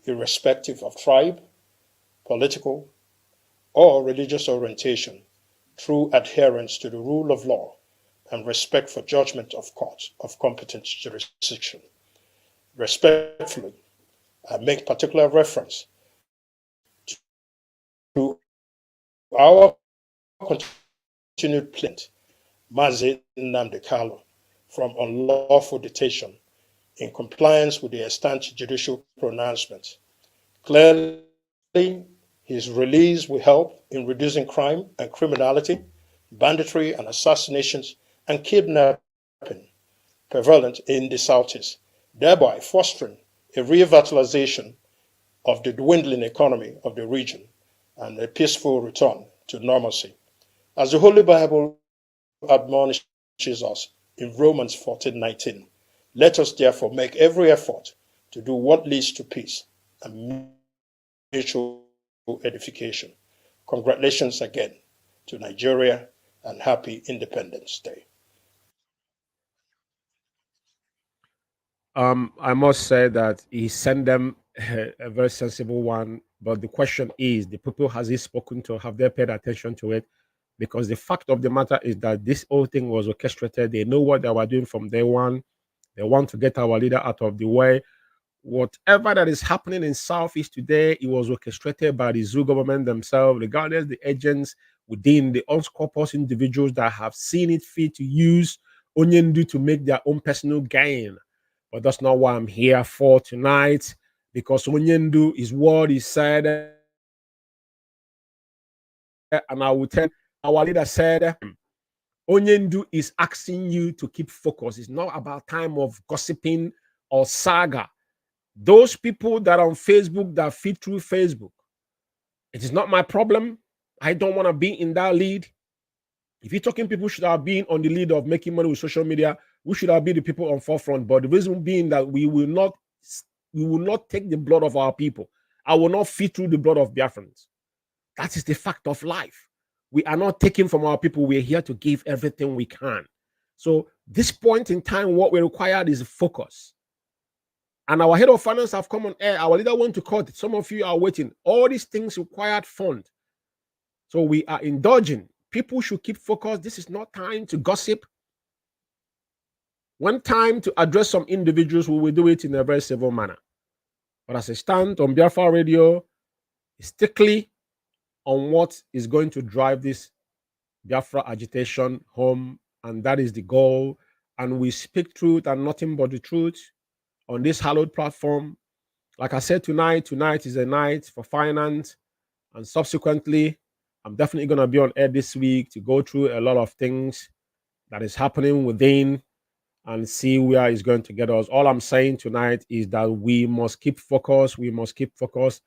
irrespective of tribe, political, or religious orientation, through adherence to the rule of law and respect for judgment of courts of competent jurisdiction. Respectfully, I make particular reference to our continued plaint, Mazi Nnennaya Anya, from unlawful detention in compliance with the extant judicial pronouncement Clearly, his release will help in reducing crime and criminality, banditry and assassinations, and kidnapping prevalent in the Southeast, thereby fostering a revitalization of the dwindling economy of the region and a peaceful return to normalcy. As the Holy Bible admonishes us in Romans 14:19, let us therefore make every effort to do what leads to peace and mutual edification. Congratulations again to Nigeria and happy Independence Day. I must say that he sent them a very sensible one. But the question is, the people has he spoken to? Have they paid attention to it? Because the fact of the matter is that this whole thing was orchestrated. They know what they were doing from day one. They want to get our leader out of the way. Whatever that is happening in Southeast today, it was orchestrated by the zoo government themselves, regardless the agents within the unscrupulous individuals that have seen it fit to use Onyendu to make their own personal gain. But that's not what I'm here for tonight, because Onyendu is what he said. And I will tell our leader said, Onyendu is asking you to keep focus. It's not about time of gossiping or saga. Those people that are on Facebook, that feed through Facebook, it is not my problem. I don't want to be in that lead. If you're talking people should have been on the lead of making money with social media, we should have been the people on forefront. But the reason being that we will not take the blood of our people. I will not feed through the blood of Biafrans. That is the fact of life. We are not taking from our people. We're here to give everything we can. So this point in time, what we required is focus. And our head of finance have come on air. Our leader went to court. Some of you are waiting. All these things required fund. So we are indulging. People should keep focused. This is not time to gossip. One time to address some individuals, we will do it in a very civil manner. But as a stand on Biafra Radio, strictly on what is going to drive this Biafra agitation home, and that is the goal. And we speak truth and nothing but the truth on this hallowed platform. Like I said, tonight is a night for finance, and subsequently, I'm definitely going to be on air this week to go through a lot of things that is happening within and see where it's going to get us. All I'm saying tonight is that we must keep focused. We must keep focused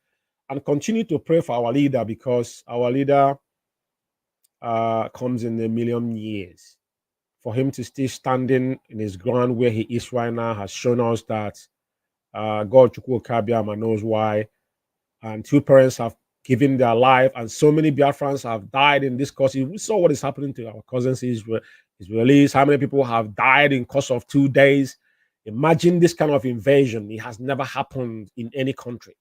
and continue to pray for our leader, because our leader comes in a million years. For him to still standing in his ground where he is right now has shown us that God Chukwu Kabiama knows why. And two parents have given their life, and so many Biafrans have died in this cause. We saw what is happening to our cousins Israelis. How many people have died in course of 2 days? Imagine this kind of invasion. It has never happened in any country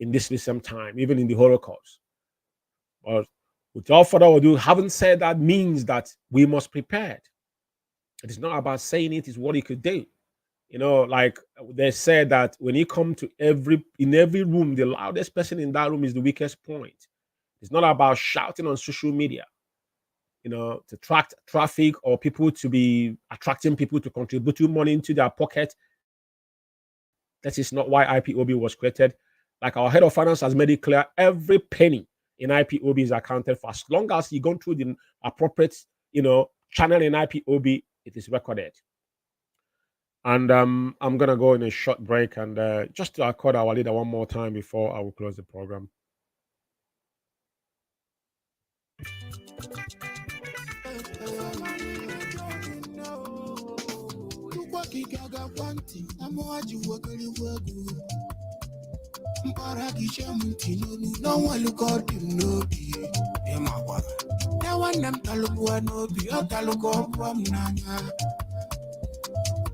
in this recent time, even in the Holocaust. But without further ado, having said that means that we must prepare. It is not about saying it, it's what you could do. You know, like they said that when you come to in every room, the loudest person in that room is the weakest point. It's not about shouting on social media, you know, to attract traffic or people to be attracting people to contribute money into their pocket. That is not why IPOB was created. Like our head of finance has made it clear, every penny in IPOB is accounted for. As long as you go through the appropriate, you know, channel in IPOB, it is recorded. And I'm going to go in a short break and just to accord our leader one more time before I will close the program.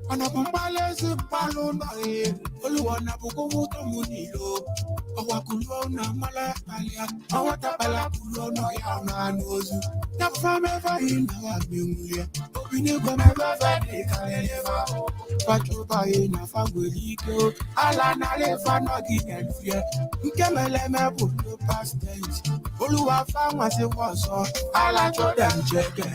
Anapombalazi palo na e oluwana bukuvuto munilo awakulo na mala alia awatapala kulo no ya na nozu na fame va ina wa bimulia obini goma va va de kaleva pacho ba ina fa gweliko ala na le fa no gigen fie nkemele me bulo past tense oluwa fa ma se woso ala cho dem cheke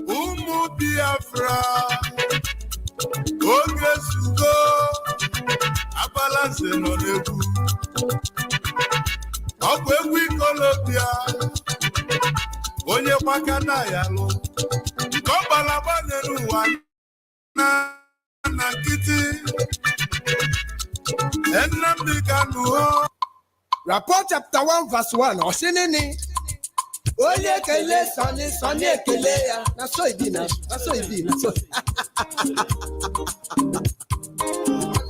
Umu Biafra, oge sugo, abalance no nebu. Ọgwụ egwu ikolobịa, onye gbakana ya lụ. Nke ọ gbara gbanye n'ụwa na nkịtị. Nnamdi Kanu. Rapport chapter 1 verse 1. Osinini. Onye kele Sonny ekele ya. Na so idina.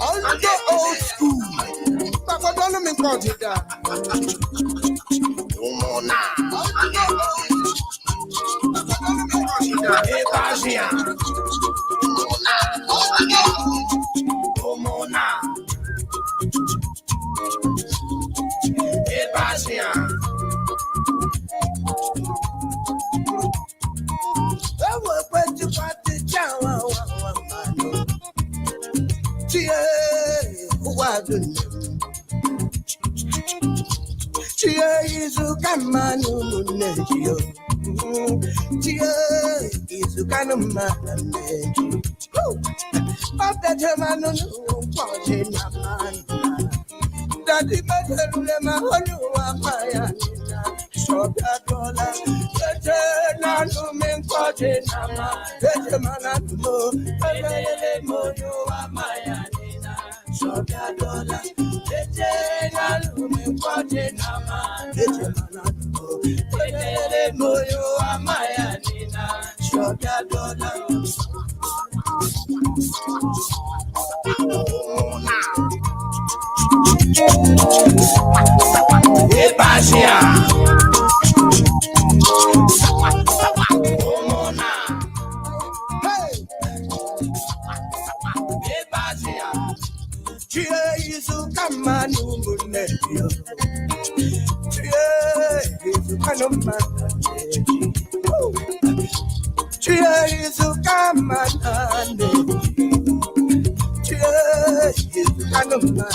All the old school. Papa don't me call it that. Umona. Umona. Daddy better ma holu amaya nina shoga dola tete na no men kwaje nama tete mana no pelele moyo amaya nina shoga dola tete na no men kwaje nama tete mana no pelele moyo amaya nina shoga dola. Ebasia. Hey. Ebasia. Chieizu kamanu muneyo. Chieizu kanumana. Chieizu kamanane. Chieizu kanumana.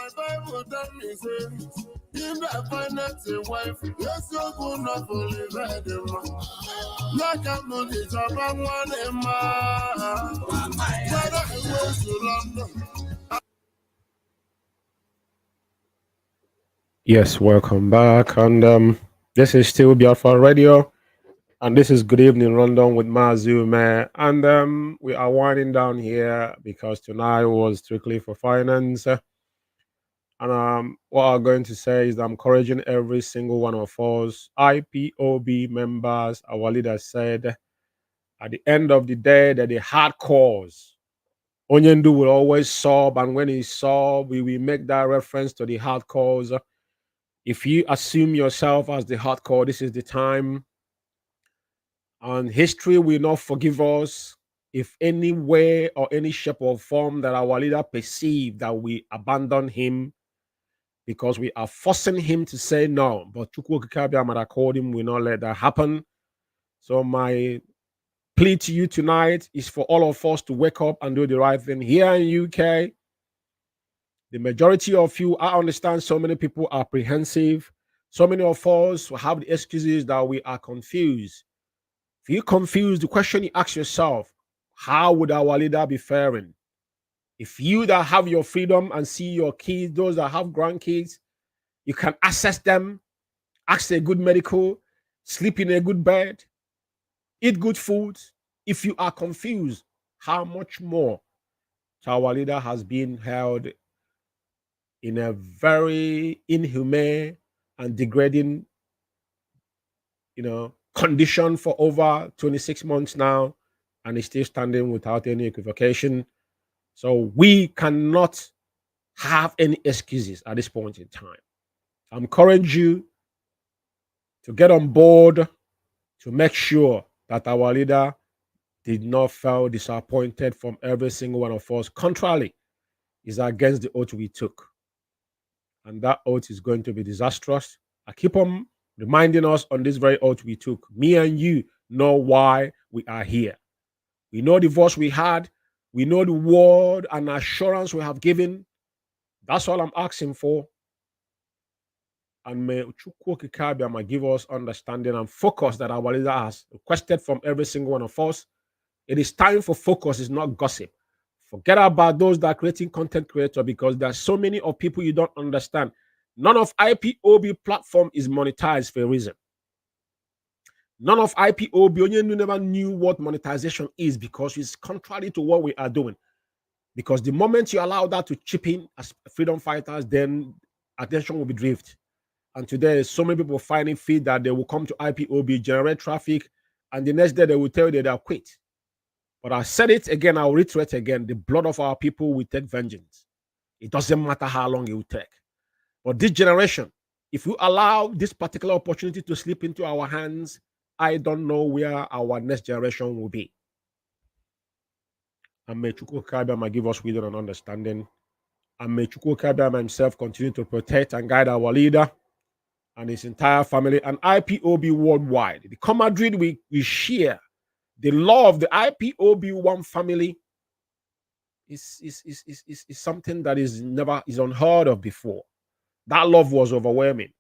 my Bible tell me say, if I find out a wife, yes, you're good enough for live at them. Like I'm not the job, I'm one of them. But I go to London. Yes, welcome back. And this is still Biafra Radio. And this is Good Evening London with Mazi Umeh. And we are winding down here because tonight was strictly for finance. And what I'm going to say is I'm encouraging every single one of us, IPOB members, our leader said, at the end of the day, that the hard cause. Onyendu will always sob, and when he sob, we will make that reference to the hard cause. If you assume yourself as the hard core, this is the time. And history will not forgive us if any way or any shape or form that our leader perceived that we abandon him because we are forcing him to say no. But Chukwu Kikabiamadakodim will not let that happen. So my plea to you tonight is for all of us to wake up and do the right thing. Here in UK, the majority of you, I understand so many people are apprehensive. So many of us have the excuses that we are confused. If you're confused, the question you ask yourself, how would our leader be faring? If you that have your freedom and see your kids, those that have grandkids, you can access them, access a good medical, sleep in a good bed, eat good food. If you are confused, how much more our leader has been held in a very inhumane and degrading, condition for over 26 months now, and is still standing without any equivocation. So we cannot have any excuses at this point in time. I encourage you to get on board to make sure that our leader did not feel disappointed from every single one of us. Contrarily, is against the oath we took. And that oath is going to be disastrous. I keep on reminding us on this very oath we took. Me and you know why we are here. We know the voice we had. We know the word and assurance we have given. That's all I'm asking for. And may Chukwu Kikabiama give us understanding and focus that our leader has requested from every single one of us. It is time for focus, it's not gossip. Forget about those that are creating content creator, because there are so many of people you don't understand. None of IPOB platform is monetized for a reason. None of IPOB, Onyendu never knew what monetization is, because it's contrary to what we are doing. Because the moment you allow that to chip in as freedom fighters, then attention will be drift. And today, so many people finding feed that they will come to IPOB, generate traffic, and the next day they will tell you that they'll quit. But I said it again, I'll reiterate again, the blood of our people will take vengeance. It doesn't matter how long it will take. But this generation, if you allow this particular opportunity to slip into our hands, I don't know where our next generation will be. And may Chukwu Kikabiama give us wisdom and understanding. And may Chukwu Kikabiama himself continue to protect and guide our leader and his entire family and IPOB worldwide. The camaraderie we share, the law of the IPOB one family is something that is unheard of before. That love was overwhelming.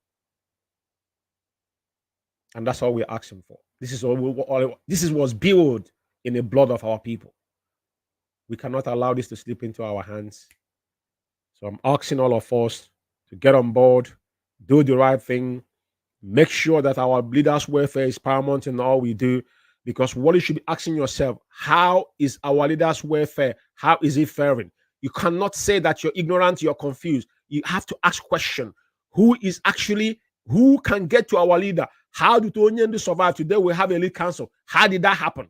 And that's all we're asking for. This is what's built in the blood of our people. We cannot allow this to slip into our hands. So I'm asking all of us to get on board, do the right thing, make sure that our leaders' welfare is paramount in all we do. Because what you should be asking yourself, how is our leaders' welfare? How is it faring? You cannot say that you're ignorant, you're confused. You have to ask question. Who can get to our leader? How did Onyendu survive? Today we have a lead council. How did that happen?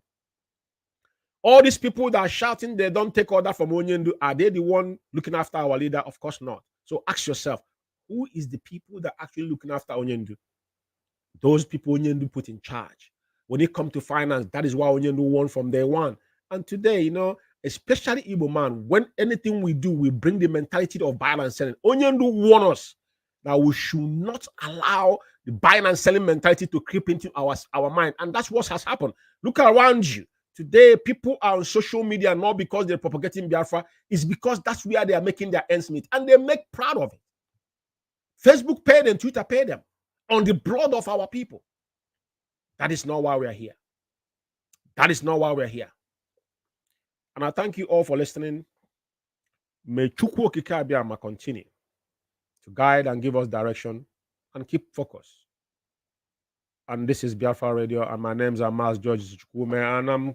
All these people that are shouting they don't take order from Onyendu, are they the one looking after our leader? Of course not. So ask yourself, who is the people that are actually looking after Onyendu? Those people Onyendu put in charge. When it comes to finance, that is what Onyendu won from day one. And today, especially Igbo man, when anything we do, we bring the mentality of buying and selling. Onyendu warned us that we should not allow the buying and selling mentality to creep into our mind. And that's what has happened. Look around you. Today, people are on social media not because they're propagating Biafra, it's because that's where they are making their ends meet, and they make proud of it. Facebook paid them, Twitter paid them on the blood of our people. That is not why we are here. That is not why we're here. And I thank you all for listening. May Chukwu Okike Abiyama continue to guide and give us direction and keep focus. And this is Biafra Radio, and my names are Mazi Umeh,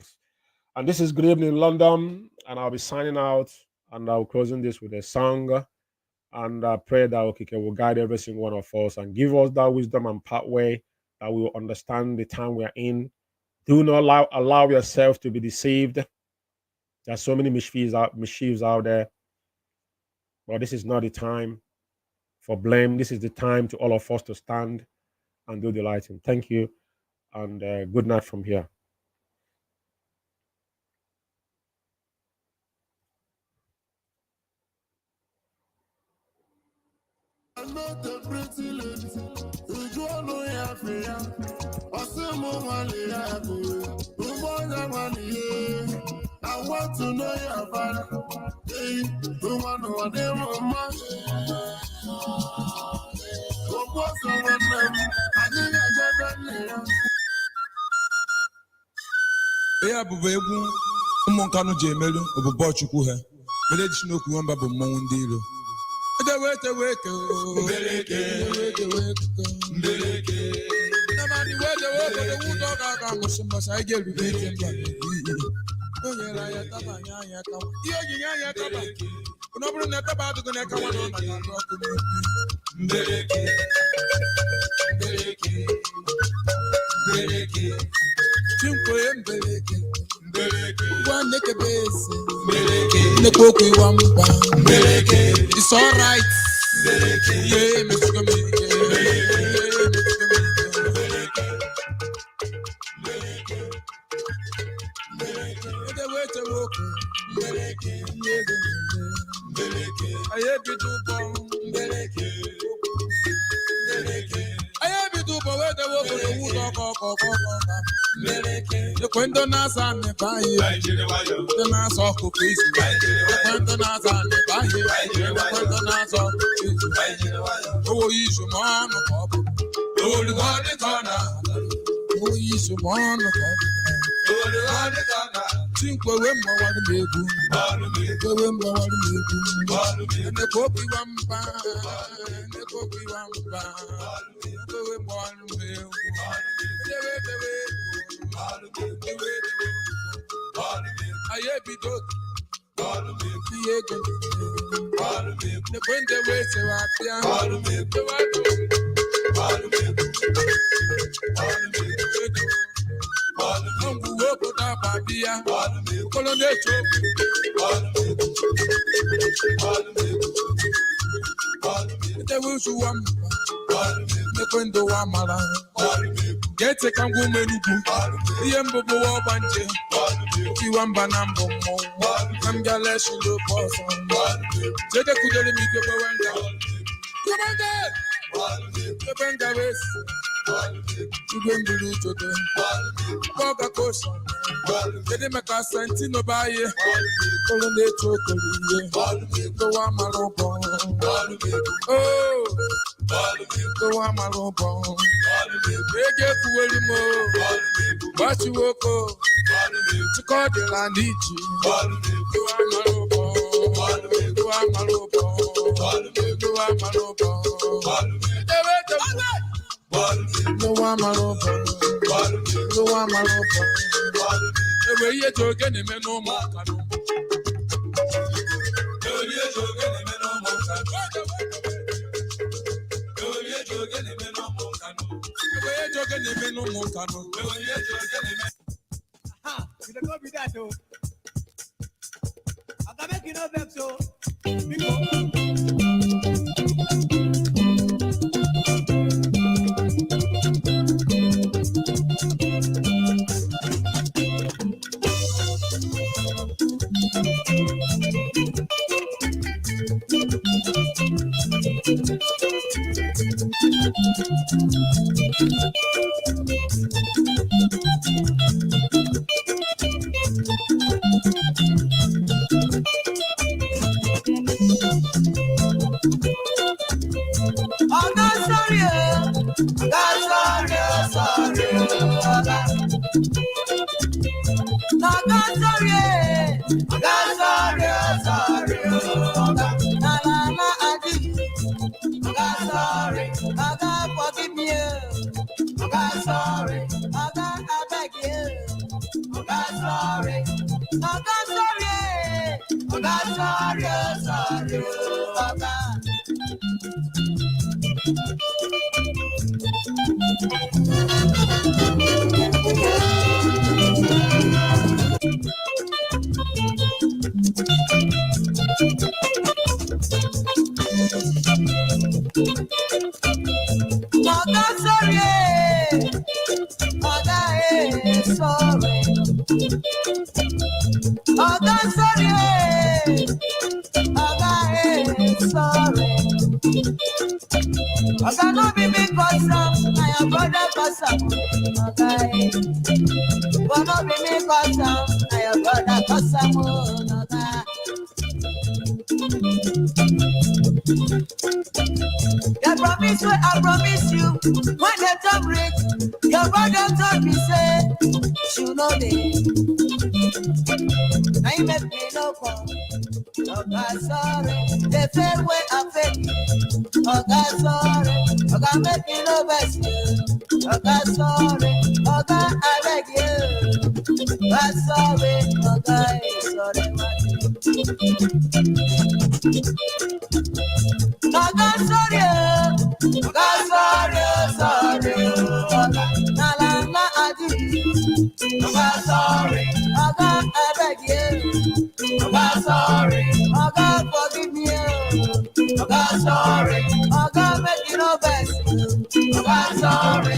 and this is Good Evening London, and I'll be signing out, and I'll closing this with a song, and I pray that Okike will guide every single one of us and give us that wisdom and pathway that we will understand the time we are in. Do not allow yourself to be deceived. There are so many mischiefs out there, but this is not the time for blame. This is the time to all of us to stand and do the right thing. Thank you, and good night from here. I'm not a pretty lady. You know ya fear. I want to know your father. Hey, you want to know their mama. What's on them? I think I got that. Yeah, but we Moncano Jamelo, of a Bochuku. Village no Kuamba Mondilo. The wait, it's all right. The cuento nasa me paye, the nasa cookies. The cuento nasa me paye, the cuento nasa cookies. Oh, he's a man of pop. Oh, the God is on. Oh, he's a man of pop. Oh, the God is on. Think we're more what the baby. We're more what the baby. And the copy wampa, and the copy wampa. We're more than baby. I have it all. The point the way to get a kangu menuku, Yambo Banje, Kiwamba Nambo, I'm Galash in the person. Jada could make a Bawanda. Come on there! The Bengaris, you went to do to them. Boga Kosha, get him a Cassantino by you, Colonel Chocolate, the Wamaro. Oh, the Wamaro. Get to more, but you woke up to call the land. You don't go with that, though. I can make you know that, so. I promise you, when the time reach, your brother told me, say, you know this. I make me no call. Oh, God, sorry. They fail where I fail. Oh, God, sorry. Oh, God, make me no best. Oh, God, sorry. Oh, God, I beg you. God, sorry. Oh, God, sorry. Oh, God, sorry. Oh, God, sorry. Sorry. Na la la adi. Oh, God, sorry. Oh, God, I beg you. Oh, God, sorry. Oh, God, forgive me. Oh, God, sorry. Oh, God, make you no best. Oh, God, sorry.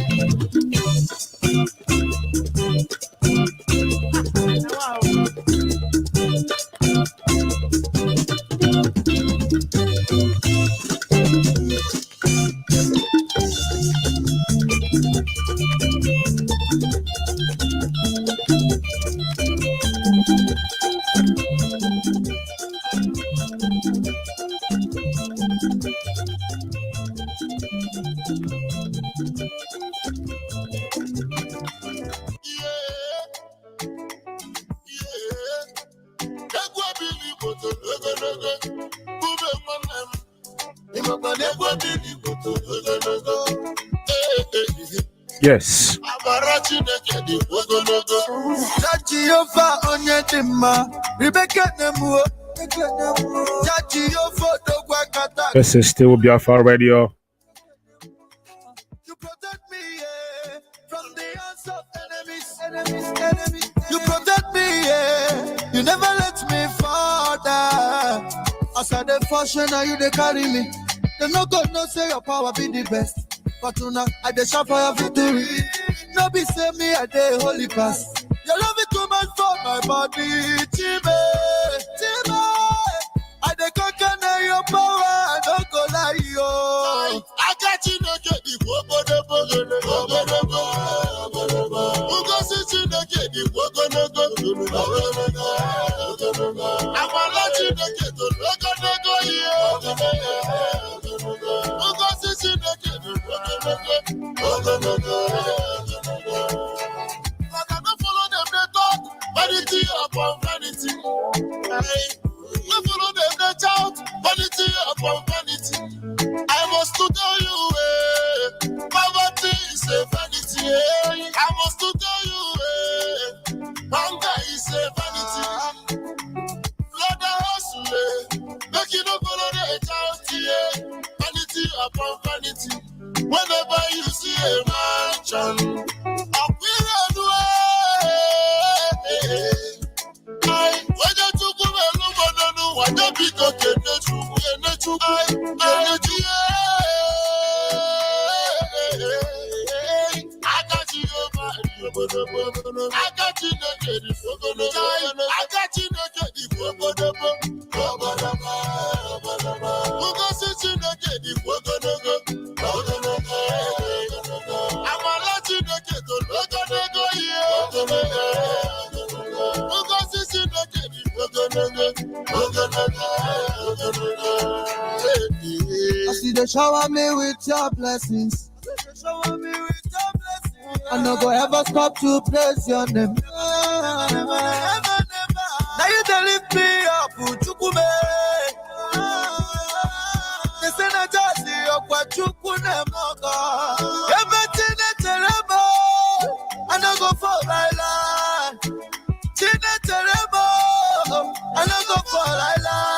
Yes. This is still Biafra Radio. You protect me from the hands of enemies. You protect me, you never let me fall down. As I dey function, now you dey carry me. Them no God no say your power be the best. But tonight I dey shout for your victory. No be say me I dey holy pass. Your love is too much for my body, Chibe. I dey conquer now your power, I don't go lie yo. I got you no get the wogodogo. Who go sit you no get the wogodogo. I'm a lot you no get the wogodogo yo. Who go sit you no get the wogodogo. But I don't follow them they talk vanity upon vanity. We follow them they shout vanity upon vanity. I must to tell you, poverty is a vanity. I must to tell you, hunger is a vanity. Lord, I hustle, make you no follow the shout, vanity upon vanity. Whenever you see a mansion, up here and way. Whether to go alone, no, what the big okay, I got you over. I got you no get it. I got you no get it. Who goes to no get it? I'm a lot you no get it. Who goes to no get it? I see they shower me with your blessings. I no go ever stop to praise your name. Now you dey lift me up, Chukume. They say na just you kwa Chukune moga. Everything is terrible. I no go fall like that. Chine terrible. I no go fall like that.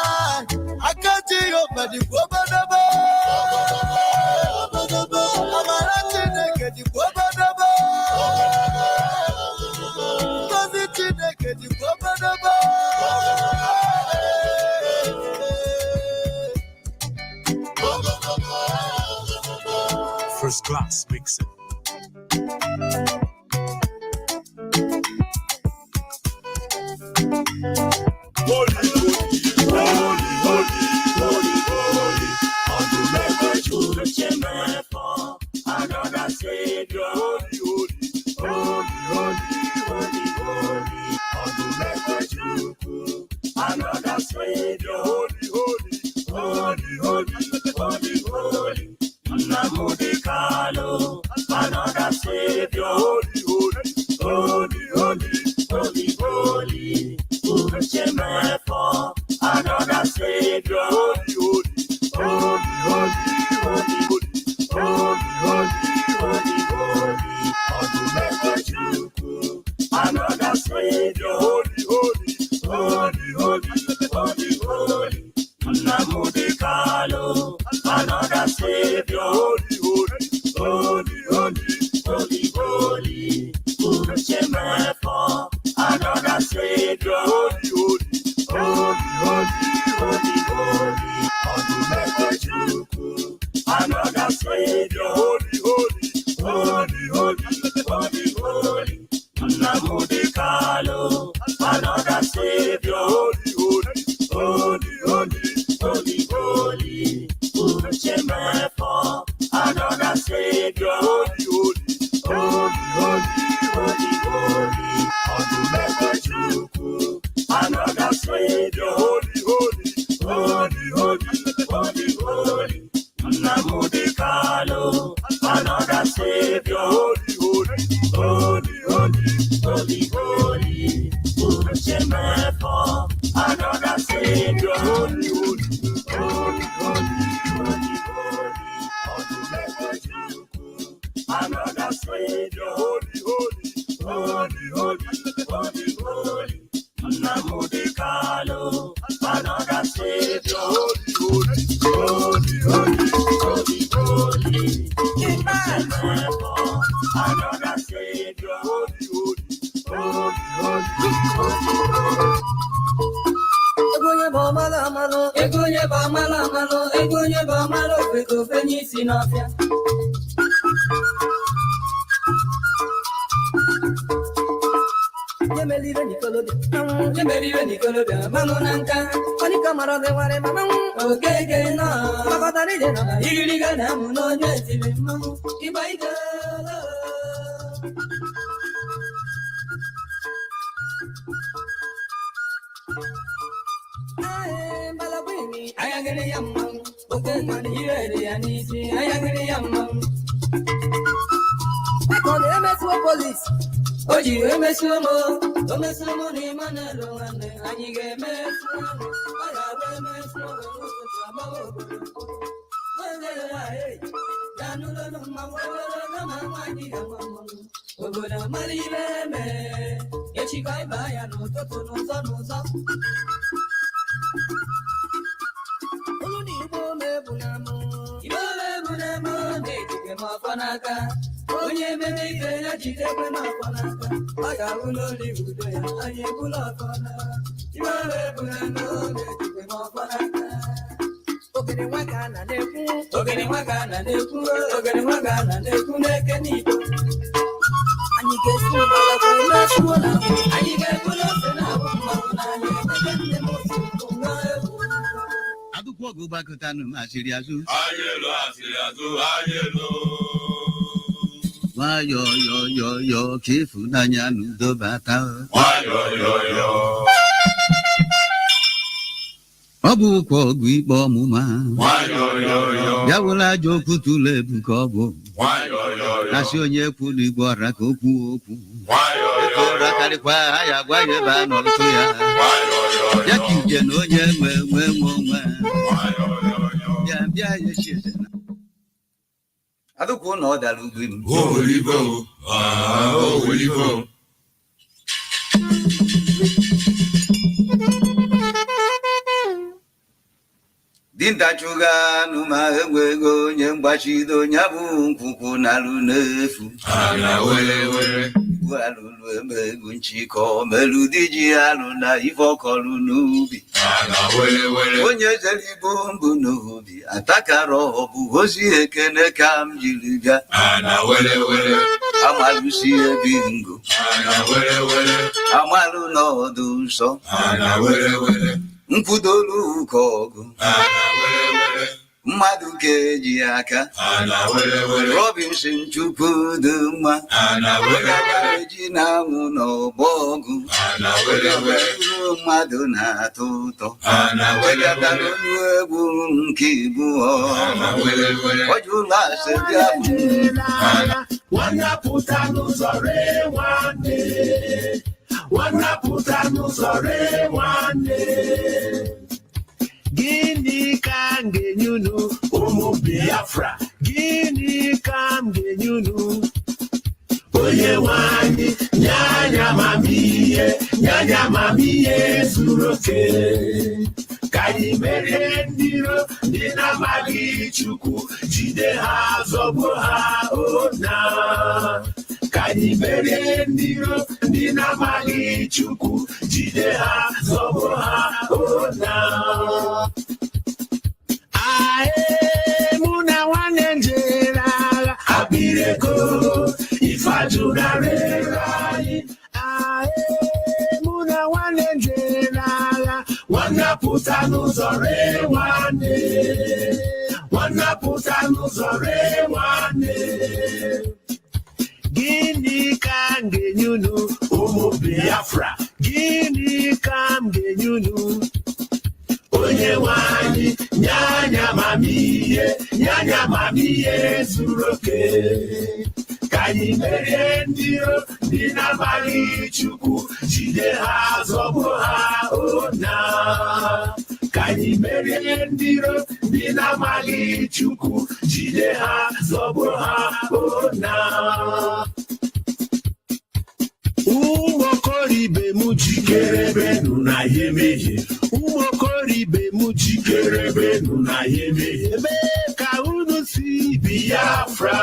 First class mixing. Another Savior, holy, another Savior, holy. Namudikalo, another Savior, holy. Uchemefo, another Savior, holy. Another Savior, holy. Namudikalo, another Savior, holy. Uchemefo, another Savior, holy. Another Savior, holy. Namudikalo, another Savior, holy. Uchemefo, another Savior, holy. Another Savior, holy. Namudikalo, another Savior, holy. Uchemefo, another Savior, holy. Another Savior, holy. Namudikalo, another Savior, holy. Another Savior, Egonye ba malo, ofe n'isi n'ọfịa. Yemelire Nicolobia, mano nanka, panika maro de ware mama, ogege na, babadari de na, iriga na muno nyeti mamu, ibaida. Balabini, ayagere yamam, ogege na yere yanisi, ayagere yamam. On the MS police. Oji emesumo ni manalo ane anyige mesumo aya emesumo amabo wele ai janulo no mawele no mamani amamo ogoda malibe me echikai baya no toto no zo oluni bo me bunamo ne dike mafanaka. Onye meme ife ya jidekwe n'afọnaka, ọ ga-abụla olivudo ya, anyị ebula ọfọna. Imewe bụla n'oge jikwe n'ọfọnaka. Ogene nwa ka na na-ekwu n'eke n'Igbo. Anyị ga-esi mmalagwe mesuo na anyị ga-ebula ofe na abụ mmanwụ n'anya ebe nne m otu nwa egwu. Akwụkwọ ọgụ gbakọtanụ m asịrị azụ. Wayo ka ịfụnanya n'udo bata. Ọ bụkwa ọgụ ikpe ọmụma. Ya wụrụ ajọ okwu tụlụ ebu ka ọ bụ. Asị onye kwuru igwe ọra ka okwu. Ego ọra karịkwa ha ya gwa ya ebe a nọrụtụ ya. Ya ka ije na onye nwe onwe. Bịa ya echi eze na. Adụkwa na ọ dara ugwu m. Olivo. The Dintachuga numa egwego nye mgbachido nyabu nkwukwu n'alụ n'efu. Alụlụ emegu nchịkọ meludi ji alụ na ife ọkọlụ n'ubi. Onye jere ibu mbụ n'obi atakara ọbụ ozi ekene ka m jiri bịa. Amalụsi ebi ngo. Amalụ n'ọdụ nsọ. Nkwudolu ụka ọgụ. Mmadụ ga-eji aka. Robinson Chukwudumma. Ji na-anwụ n'ọgbọ ọgụ. Mmadụ na-atọ ụtọ. Wegatara ọnụ egwu nke ibu ọjụla ase bịa bụ. Wanyapụta n'ụzọ ree nwanne. Wanyapụta n'ụzọ ree nwanne. Gịnị ka m ga-enye unu ụmụ Biafra? Gịnị ka m ga-enye unu? Onye nwanyị nyanya amamihe zuru oke. Ka anyị merie ndị iro ndị na-amaghị Chukwu, jide ha zọgbuo ha ona. Ka anyị merie ndị iro ndị na-amaghị Chukwu, jide ha zọgbuo ha ona. Mụ na nwanne njere agha abireko ifajụnarịra anyị. Mụ na nwanne njere agha nwannapụta n'ụzọ ree nwanne. Nwannapụta n'ụzọ ree nwanne. Gịnị ka m ga-enye unu ụmụ Biafra? Gịnị ka m ga-enye unu? Onye nwanyị nyanya amamihe zuru oke. Ka anyị merie ndị iro ndị na-amaghị Chukwu, jide ha zọgbuo ha ona. Ka anyị merie ndị iro ndị na-amaghị Chukwu, jide ha zọgbuo ha ona. Ụmụ okoribe m jikerebenu na ya emehie. Ụmụ okoribe m jikerebenu na ya emehie. Ebe ka unu si Biafra.